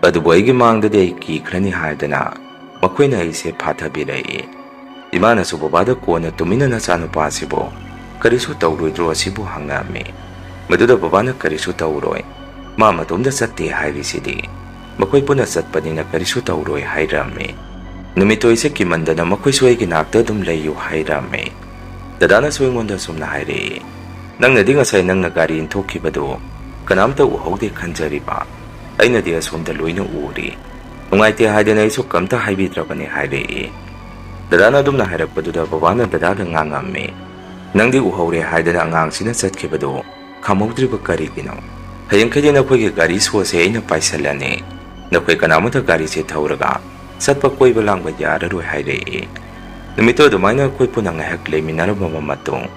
B: ꯑꯗꯨꯕꯨ ꯑꯩꯒꯤ ꯃꯥꯡꯗꯗꯤ ꯑꯩ ꯀꯤꯈ꯭ꯔꯅꯤ ꯍꯥꯏꯗꯅ ꯃꯈꯣꯏꯅ ꯑꯩꯁꯦ ꯐꯥꯊꯕꯤꯔꯛꯏ꯫ ꯏꯃꯥꯅꯁꯨ ꯕꯕꯥꯗ ꯀꯣꯟꯅ ꯇꯨꯃꯤꯟꯅ ꯅꯆꯥꯅꯨꯄꯥꯁꯤꯕꯨ ꯀꯔꯤꯁꯨ ꯇꯧꯔꯣꯏꯗ꯭ꯔꯣ ꯑꯁꯤꯕꯨ ꯍꯪꯉꯝꯃꯤ꯫ ꯃꯗꯨꯗ ꯕꯕꯥꯅ ꯀꯔꯤꯁꯨ ꯇꯧꯔꯣꯏ, ꯃꯥ ꯃꯇꯣꯝꯗ ꯆꯠꯇꯦ ꯍꯥꯏꯔꯤꯁꯤꯗꯤ, ꯃꯈꯣꯏ ꯄꯨꯟꯅ ꯆꯠꯄꯅꯤꯅ ꯀꯔꯤꯁꯨ ꯇꯧꯔꯣꯏ ꯍꯥꯏꯔꯝꯃꯤ꯫ ꯅꯨꯃꯤꯠꯇꯣꯏꯁꯦ ꯀꯤꯃꯟꯗꯅ ꯃꯈꯣꯏꯁꯨ ꯑꯩꯒꯤ ꯅꯥꯛꯇ ꯑꯗꯨꯝ ꯂꯩꯌꯨ ꯍꯥꯏꯔꯝꯃꯤ꯫ ꯗꯗꯥꯅꯁꯨ ꯑꯩꯉꯣꯟꯗ ꯁꯨꯝꯅ ꯍꯥꯏꯔꯛꯏ, ꯅꯪꯅꯗꯤ ꯉꯁꯥꯏ ꯅꯪꯅ ꯒꯥꯔꯤ ꯏꯟꯊꯣꯛꯈꯤꯕꯗꯨ ꯀꯅꯥꯝꯇ ꯎꯍꯧꯗꯦ ꯈꯟꯖꯔꯤꯕ, ꯑꯩꯅꯗꯤ ꯑꯁꯣꯝꯗ ꯂꯣꯏꯅ ꯎꯔꯤ, ꯅꯨꯡꯉꯥꯏꯇꯦ ꯍꯥꯏꯗꯅ ꯑꯩꯁꯨ ꯀꯝꯇ ꯍꯥꯏꯕꯤꯗ꯭ꯔꯕꯅꯤ ꯍꯥꯏꯔꯛꯏ꯫ ꯗꯗꯥꯅ ꯑꯗꯨꯝꯅ ꯍꯥꯏꯔꯛꯄꯗꯨꯗ ꯕꯕꯥꯅ ꯗꯗꯥꯗ ꯉꯥꯡꯉꯝꯃꯤ꯫ ꯅꯪꯗꯤ ꯎꯍꯧꯔꯦ ꯍꯥꯏꯗꯅ ꯑꯉꯥꯡꯁꯤꯅ ꯆꯠꯈꯤꯕꯗꯨ ꯈꯪꯍꯧꯗ꯭ꯔꯤꯕ ꯀꯔꯤꯒꯤꯅꯣ? ꯍꯌꯦꯡꯈꯩꯗꯤ ꯅꯈꯣꯏꯒꯤ ꯒꯥꯔꯤ ꯁꯣꯁꯦ ꯑꯩꯅ ꯄꯥꯏꯁꯜꯂꯅꯤ, ꯅꯈꯣꯏ ꯀꯅꯥꯃꯠꯇ ꯒꯥꯔꯤꯁꯦ ꯊꯧꯔꯒ ꯆꯠꯄ ꯀꯣꯏꯕ ꯂꯥꯡꯕ ꯌꯥꯔꯔꯣꯏ ꯍꯥꯏꯔꯛꯏ꯫ ꯅꯨꯃꯤꯠꯇꯣ ꯑꯗꯨꯃꯥꯏꯅ ꯑꯩꯈꯣꯏ ꯄꯨꯟꯅ ꯉꯥꯏꯍꯥꯛ ꯂꯩꯃꯤꯟꯅꯔꯕ ꯃꯇꯨꯡ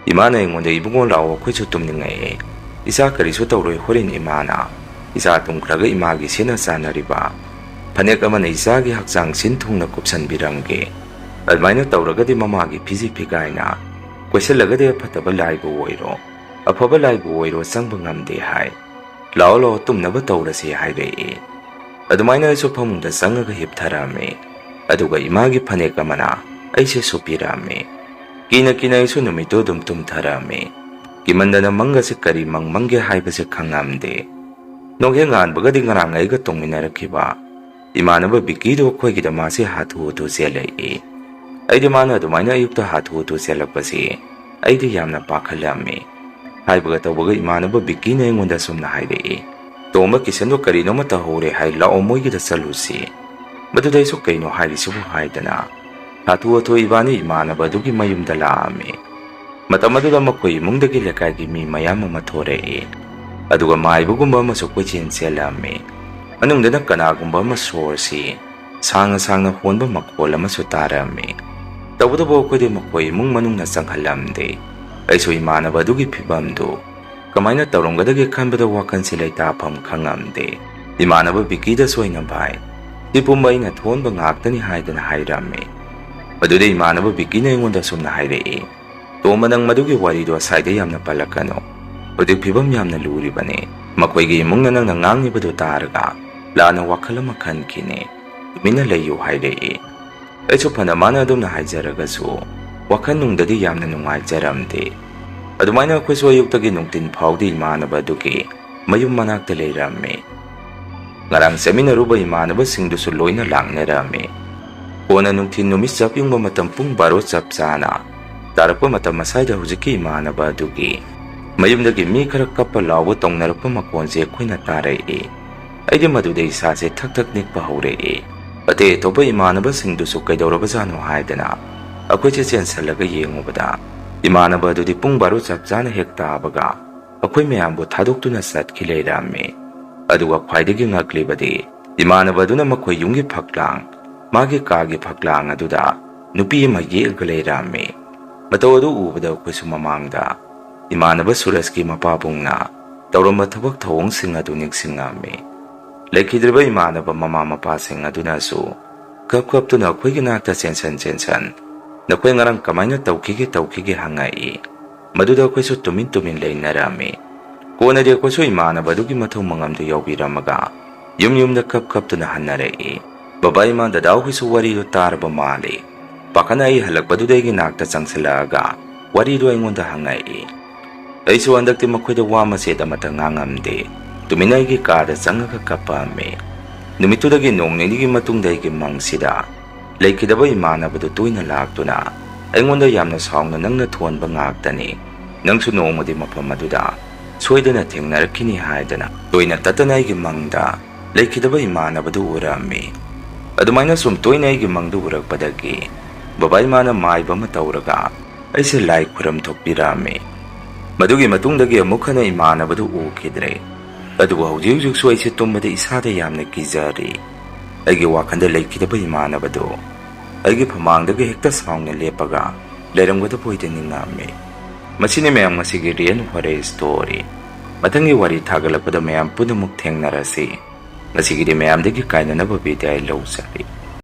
B: ꯏꯃꯥꯅ ꯑꯩꯉꯣꯟꯗ, ꯏꯕꯨꯡꯉꯣ ꯂꯥꯛꯑꯣ ꯑꯩꯈꯣꯏꯁꯨ ꯇꯨꯝꯅꯤꯡꯉꯛꯏ, ꯏꯆꯥ ꯀꯔꯤꯁꯨ ꯇꯧꯔꯣꯏ, ꯍꯣꯔꯦꯟ ꯏꯃꯥꯅ ꯏꯆꯥ ꯇꯨꯝꯈ꯭ꯔꯒ ꯏꯃꯥꯒꯤ ꯁꯦꯠꯅ ꯆꯥꯅꯔꯤꯕ ꯐꯅꯦꯛ ꯑꯃꯅ ꯏꯆꯥꯒꯤ ꯍꯛꯆꯥꯡ ꯁꯤꯟ ꯊꯨꯡꯅ ꯀꯨꯞꯁꯟꯕꯤꯔꯝꯒꯦ, ꯑꯗꯨꯃꯥꯏꯅ ꯇꯧꯔꯒꯗꯤ ꯃꯃꯥꯒꯤ ꯐꯤꯖꯤ ꯐꯤꯒꯥꯏꯅ ꯀꯣꯏꯁꯤꯜꯂꯒꯗꯤ ꯑꯐꯠꯇꯕ ꯂꯥꯏꯕꯨ ꯑꯣꯏꯔꯣ ꯑꯐꯕ ꯂꯥꯏꯕꯨ ꯑꯣꯏꯔꯣ ꯆꯪꯕ ꯉꯝꯗꯦ ꯍꯥꯏ, ꯂꯥꯛꯑꯣ ꯇꯨꯝꯅꯕ ꯇꯧꯔꯁꯤ ꯍꯥꯏꯔꯛꯏ꯫ ꯑꯗꯨꯃꯥꯏꯅ ꯑꯩꯁꯨ ꯐꯃꯨꯡꯗ ꯆꯪꯉꯒ ꯍꯤꯞꯊꯔꯝꯃꯤ꯫ ꯑꯗꯨꯒ ꯏꯃꯥꯒꯤ ꯐꯅꯦꯛ ꯑꯃꯅ ꯑꯩꯁꯦ ꯁꯨꯞꯄꯤꯔꯝꯃꯤ꯫ ꯀꯤꯅ ꯑꯩꯁꯨ ꯅꯨꯃꯤꯠꯇꯨ ꯑꯗꯨꯝ ꯇꯨꯝꯊꯔꯝꯃꯤ꯫ ꯀꯤꯃꯟꯗꯅ ꯃꯪꯒꯁꯦ ꯀꯔꯤ ꯃꯪꯒꯦ ꯍꯥꯏꯕꯁꯦ ꯈꯪꯉꯝꯗꯦ꯫ ꯅꯣꯡꯍꯦꯛ ꯉꯥꯟꯕꯒꯗꯤ ꯉꯔꯥꯡ ꯑꯩꯒ ꯇꯣꯡꯃꯤꯟꯅꯔꯛꯈꯤꯕ ꯏꯃꯥꯟꯅꯕ ꯕꯤꯀꯤꯗꯣ ꯑꯩꯈꯣꯏꯒꯤꯗ ꯃꯥꯁꯦ ꯍꯥꯊꯨ ꯆꯦꯜꯂꯛꯏ꯫ ꯑꯩꯗꯤ ꯃꯥꯅ ꯑꯗꯨꯃꯥꯏꯅ ꯑꯌꯨꯛꯇ ꯍꯥꯊꯨ ꯆꯦꯜꯂꯛꯄꯁꯤ ꯑꯩꯗꯤ ꯌꯥꯝꯅ ꯄꯥꯈꯠꯂꯝꯃꯤ꯫ ꯍꯥꯏꯕꯒ ꯇꯧꯕꯒ ꯏꯃꯥꯟꯅꯕ ꯕꯤꯀꯤꯅ ꯑꯩꯉꯣꯟꯗ ꯁꯨꯝꯅ ꯍꯥꯏꯔꯛꯏ, ꯇꯣꯝꯕ, ꯀꯤꯁꯟꯗꯣ ꯀꯔꯤꯅꯣꯃ ꯇꯧꯍꯧꯔꯦ ꯍꯥꯏ, ꯂꯥꯛꯑꯣ ꯃꯣꯏꯒꯤꯗ ꯆꯠꯂꯨꯁꯤ꯫ ꯃꯗꯨꯗ ꯑꯩꯁꯨ ꯀꯩꯅꯣ ꯍꯥꯏꯔꯤꯁꯤꯕꯨ ꯍꯥꯏꯗꯅ ꯍꯥꯊꯨ ꯏꯕꯥꯅꯤ ꯏꯃꯥꯟꯅꯕ ꯑꯗꯨꯒꯤ ꯃꯌꯨꯝꯗ ꯂꯥꯛꯑꯝꯃꯤ꯫ ꯃꯇꯝ ꯑꯗꯨꯗ ꯃꯈꯣꯏ ꯏꯃꯨꯡꯗꯒꯤ ꯂꯩꯀꯥꯏꯒꯤ ꯃꯤ ꯃꯌꯥꯝ ꯑꯃ ꯊꯣꯔꯛꯏ꯫ ꯑꯗꯨꯒ ꯃꯥꯏꯕꯒꯨꯝꯕ ꯑꯃꯁꯨ ꯀꯣꯏꯆꯦꯟ ꯆꯦꯜꯂꯝꯃꯤ꯫ ꯃꯅꯨꯡꯗꯅ ꯀꯅꯥꯒꯨꯝꯕ ꯑꯃ ꯁꯣꯔꯁꯤ ꯁꯥꯡꯅ ꯍꯣꯟꯕ ꯃꯈꯣꯜ ꯑꯃꯁꯨ ꯇꯥꯔꯝꯃꯤ꯫ ꯇꯧꯕꯇꯕꯨ ꯑꯩꯈꯣꯏꯗꯤ ꯃꯈꯣꯏ ꯏꯃꯨꯡ ꯃꯅꯨꯡꯅ ꯆꯪꯍꯜꯂꯝꯗꯦ꯫ ꯑꯩꯁꯨ ꯏꯃꯥꯟꯅꯕ ꯑꯗꯨꯒꯤ ꯐꯤꯕꯝꯗꯨ ꯀꯃꯥꯏꯅ ꯇꯧꯔꯝꯒꯗꯒꯦ ꯈꯟꯕꯗ ꯋꯥꯈꯜꯁꯤ ꯂꯩꯇꯥꯐꯝ ꯈꯪꯉꯝꯗꯦ꯫ ꯏꯃꯥꯟꯅꯕ ꯕꯤꯀꯤꯗꯁꯨ ꯑꯩꯅ, ꯚꯥꯏ, ꯁꯤ ꯄꯨꯝꯕ ꯑꯩꯅ ꯊꯣꯟꯕ ꯉꯥꯛꯇꯅꯤ ꯍꯥꯏꯗꯅ ꯍꯥꯏꯔꯝꯃꯤ꯫ ꯃꯗꯨꯗ ꯏꯃꯥꯟꯅꯕ ꯕꯤꯛꯀꯤꯅ ꯑꯩꯉꯣꯟꯗ ꯑꯁꯨꯝꯅ ꯍꯥꯏꯔꯛꯏ, ꯇꯣꯝꯕ ꯅꯪ ꯃꯗꯨꯒꯤ ꯋꯥꯔꯤꯗꯣ ꯑꯁꯥꯏꯗ ꯌꯥꯝꯅ ꯄꯜꯂꯛꯀꯅꯨ, ꯍꯧꯖꯤꯛ ꯐꯤꯕꯝ ꯌꯥꯝꯅ ꯂꯨꯔꯤꯕꯅꯤ, ꯃꯈꯣꯏꯒꯤ ꯏꯃꯨꯡꯅ ꯅꯪꯅ ꯉꯥꯡꯂꯤꯕꯗꯨ ꯇꯥꯔꯒ ꯂꯥꯟꯅ ꯋꯥꯈꯜ ꯑꯃ ꯈꯟꯈꯤꯅꯤ, ꯇꯨꯃꯤꯟꯅ ꯂꯩꯌꯨ ꯍꯥꯏꯔꯛꯏ꯫ ꯑꯩꯁꯨ ꯐꯅ ꯃꯥꯅ ꯑꯗꯨꯝꯅ ꯍꯥꯏꯖꯔꯒꯁꯨ ꯋꯥꯈꯜ ꯅꯨꯡꯗꯗꯤ ꯌꯥꯝꯅ ꯅꯨꯡꯉꯥꯏꯖꯔꯝꯗꯦ꯫ ꯑꯗꯨꯃꯥꯏꯅ ꯑꯩꯈꯣꯏꯁꯨ ꯑꯌꯨꯛꯇꯒꯤ ꯅꯨꯡꯊꯤꯟ ꯐꯥꯎꯗꯤ ꯏꯃꯥꯟꯅꯕ ꯑꯗꯨꯒꯤ ꯃꯌꯨꯝ ꯃꯅꯥꯛꯇ ꯂꯩꯔꯝꯃꯤ꯫ ꯉꯔꯥꯡ ꯆꯠꯃꯤꯟꯅꯔꯨꯕ ꯏꯃꯥꯟꯅꯕꯁꯤꯡꯗꯨꯁꯨ ꯂꯣꯏꯅ ꯂꯥꯛꯅꯔꯝꯃꯤ꯫ ꯀꯣꯟꯅ ꯅꯨꯡꯊꯤꯟ ꯅꯨꯃꯤꯠ ꯆꯞ ꯌꯨꯡꯕ ꯃꯇꯝ ꯄꯨꯡ 12 ꯆꯞ ꯆꯥꯅ ꯇꯥꯔꯛꯄ ꯃꯇꯝ ꯑꯁꯥꯏꯗ ꯍꯧꯖꯤꯛꯀꯤ ꯏꯃꯥꯟꯅꯕ ꯑꯗꯨꯒꯤ ꯃꯌꯨꯝꯗꯒꯤ ꯃꯤ ꯈꯔ ꯀꯞꯄ ꯂꯥꯎꯕ ꯇꯧꯅꯔꯛꯄ ꯃꯈꯣꯟꯁꯦ ꯑꯩꯈꯣꯏꯅ ꯇꯥꯔꯛꯏ꯫ ꯑꯩꯗꯤ ꯃꯗꯨꯗ ꯏꯁꯥꯁꯦ ꯊꯛ ꯊꯛ ꯅꯤꯛꯄ ꯍꯧꯔꯛꯏ꯫ ꯑꯇꯩ ꯑꯇꯣꯞꯄ ꯏꯃꯥꯟꯅꯕꯁꯤꯡꯗꯨꯁꯨ ꯀꯩꯗꯧꯔꯕꯖꯥꯠꯅꯣ ꯍꯥꯏꯗꯅ ꯑꯩꯈꯣꯏꯁꯦ ꯆꯦꯟꯁꯜꯂꯒ ꯌꯦꯡꯉꯨꯕꯗ ꯏꯃꯥꯟꯅꯕ ꯑꯗꯨꯗꯤ ꯄꯨꯡ 12 ꯆꯞ ꯆꯥꯅ ꯍꯦꯛ ꯇꯥꯕꯒ ꯑꯩꯈꯣꯏ ꯃꯌꯥꯝꯕꯨ ꯊꯥꯗꯣꯛꯇꯨꯅ ꯆꯠꯈꯤ ꯂꯩꯔꯝꯃꯤ꯫ ꯑꯗꯨꯒ ꯈ꯭ꯋꯥꯏꯗꯒꯤ ꯉꯛꯂꯤꯕꯗꯤ ꯏꯃꯥꯟꯅꯕ ꯑꯗꯨꯅ ꯃꯈꯣꯏ ꯌꯨꯝꯒꯤ ꯐꯛꯂꯥꯡ, ꯃꯥꯒꯤ ꯀꯥꯒꯤ ꯐꯛꯂꯥꯡ ꯑꯗꯨꯗ ꯅꯨꯄꯤ ꯑꯃ ꯌꯦꯛꯑꯒ ꯂꯩꯔꯝꯃꯤ꯫ ꯃꯇꯧ ꯑꯗꯨ ꯎꯕꯗ ꯑꯩꯈꯣꯏꯁꯨ ꯃꯃꯥꯡꯗ ꯏꯃꯥꯟꯅꯕ ꯁꯨꯔꯖꯀꯤ ꯃꯄꯥꯕꯨꯡꯅ ꯇꯧꯔꯝꯕ ꯊꯕꯛ ꯊꯧꯑꯣꯡꯁꯤꯡ ꯑꯗꯨ ꯅꯤꯡꯁꯤꯡꯉꯝꯃꯤ꯫ ꯂꯩꯈꯤꯗ꯭ꯔꯤꯕ ꯏꯃꯥꯟꯅꯕ ꯃꯃꯥ ꯃꯄꯥꯁꯤꯡ ꯑꯗꯨꯅꯁꯨ ꯀꯞꯇꯨꯅ ꯑꯩꯈꯣꯏꯒꯤ ꯅꯥꯛꯇ ꯆꯦꯟꯁꯟ ꯅꯈꯣꯏ ꯉꯔꯥꯡ ꯀꯃꯥꯏꯅ ꯇꯧꯈꯤꯒꯦ ꯍꯪꯉꯛꯏ꯫ ꯃꯗꯨꯗ ꯑꯩꯈꯣꯏꯁꯨ ꯇꯨꯃꯤꯟ ꯂꯩꯅꯔꯝꯃꯤ꯫ ꯀꯣꯟꯅꯗꯤ ꯑꯩꯈꯣꯏꯁꯨ ꯏꯃꯥꯟꯅꯕ ꯑꯗꯨꯒꯤ ꯃꯊꯧ ꯃꯉꯝꯗꯨ ꯌꯥꯎꯕꯤꯔꯝꯃꯒ ꯌꯨꯝꯗ ꯀꯞꯇꯨꯅ ꯍꯟꯅꯔꯛꯏ꯫ ꯕꯕꯥ ꯏꯃꯥ ꯗꯗꯥ ꯍꯣꯏꯁꯨ ꯋꯥꯔꯤꯗꯨ ꯇꯥꯔꯕ ꯃꯥꯜꯂꯤ꯫ ꯄꯥꯈꯠꯅ ꯑꯩ ꯍꯜꯂꯛꯄꯗꯨꯗ ꯑꯩꯒꯤ ꯅꯥꯛꯇ ꯆꯪꯁꯤꯜꯂꯛꯑꯒ ꯋꯥꯔꯤꯗꯨ ꯑꯩꯉꯣꯟꯗ ꯍꯪꯉꯛꯏ꯫ ꯑꯩꯁꯨ ꯍꯟꯗꯛꯇꯤ ꯃꯈꯣꯏꯗ ꯋꯥ ꯃꯆꯦꯠ ꯑꯃꯠꯇ ꯉꯥꯡꯉꯝꯗꯦ꯫ ꯇꯨꯃꯤꯟꯅ ꯑꯩꯒꯤ ꯀꯥꯗ ꯆꯪꯉꯒ ꯀꯞꯄꯝꯃꯤ꯫ ꯅꯨꯃꯤꯠꯇꯨꯗꯒꯤ ꯅꯣꯡ ꯅꯤꯅꯤꯒꯤ ꯃꯇꯨꯡꯗ ꯑꯩꯒꯤ ꯃꯪꯁꯤꯗ ꯂꯩꯈꯤꯗꯕ ꯏꯃꯥꯟꯅꯕꯗꯨ ꯇꯣꯏꯅ ꯂꯥꯛꯇꯨꯅ ꯑꯩꯉꯣꯟꯗ ꯌꯥꯝꯅ ꯁꯥꯎꯅ ꯅꯪꯅ ꯊꯣꯟꯕ ꯉꯥꯛꯇꯅꯤ, ꯅꯪꯁꯨ ꯅꯣꯡꯃꯗꯤ ꯃꯐꯝ ꯑꯗꯨꯗ ꯁꯣꯏꯗꯅ ꯊꯦꯡꯅꯔꯛꯈꯤꯅꯤ ꯍꯥꯏꯗꯅ ꯇꯣꯏꯅ ꯇꯠꯇꯅ ꯑꯩꯒꯤ ꯃꯪꯗ ꯂꯩꯈꯤꯗꯕ ꯏꯃꯥꯟꯅꯕꯗꯨ ꯎꯔꯝꯃꯤ꯫ ꯑꯗꯨꯃꯥꯏꯅ ꯁꯨꯝ ꯇꯣꯏꯅ ꯑꯩꯒꯤ ꯃꯪꯗꯨ ꯎꯔꯛꯄꯗꯒꯤ ꯕꯕꯥ ꯏꯃꯥꯅ ꯃꯥꯏꯕ ꯑꯃ ꯇꯧꯔꯒ ꯑꯩꯁꯦ ꯂꯥꯏ ꯈꯨꯔꯝ ꯊꯣꯛꯄꯤꯔꯝꯃꯤ꯫ ꯃꯗꯨꯒꯤ ꯃꯇꯨꯡꯗꯒꯤ ꯑꯃꯨꯛ ꯍꯟꯅ ꯏꯃꯥꯟꯅꯕꯗꯨ ꯎꯈꯤꯗ꯭ꯔꯦ꯫ ꯑꯗꯨꯕꯨ ꯍꯧꯖꯤꯛꯁꯨ ꯑꯩꯁꯦ ꯇꯨꯝꯕꯗ ꯏꯁꯥꯗ ꯌꯥꯝꯅ ꯀꯤꯖꯔꯤ꯫ ꯑꯩꯒꯤ ꯋꯥꯈꯜꯗ ꯂꯩꯈꯤꯗꯕ ꯏꯃꯥꯟꯅꯕꯗꯨ ꯑꯩꯒꯤ ꯐꯃꯥꯡꯗꯒ ꯍꯦꯛꯇ ꯁꯥꯎꯅ ꯂꯦꯞꯄꯒ ꯂꯩꯔꯝꯒꯗꯕ ꯑꯣꯏꯅ ꯅꯤꯡꯉꯝꯃꯤ꯫ ꯃꯁꯤꯅꯤ ꯃꯌꯥꯝ ꯉꯁꯤꯒꯤ ꯔꯤꯑꯦꯜ ꯍꯣꯔꯔ ꯁ꯭ꯇꯣꯔꯤ꯫ ꯃꯊꯪꯒꯤ ꯋꯥꯔꯤ ꯊꯥꯒꯠꯂꯛꯄꯗ ꯃꯌꯥꯝ ꯄꯨꯟꯅꯃꯨꯛ ꯊꯦꯡꯅꯔꯁꯤ꯫ ꯉꯁꯤꯒꯤꯗꯤ ꯃꯌꯥꯝꯗꯒꯤ ꯀꯥꯏꯅꯅꯕ ꯕꯤꯗꯥꯏ ꯂꯧꯖꯔꯤ꯫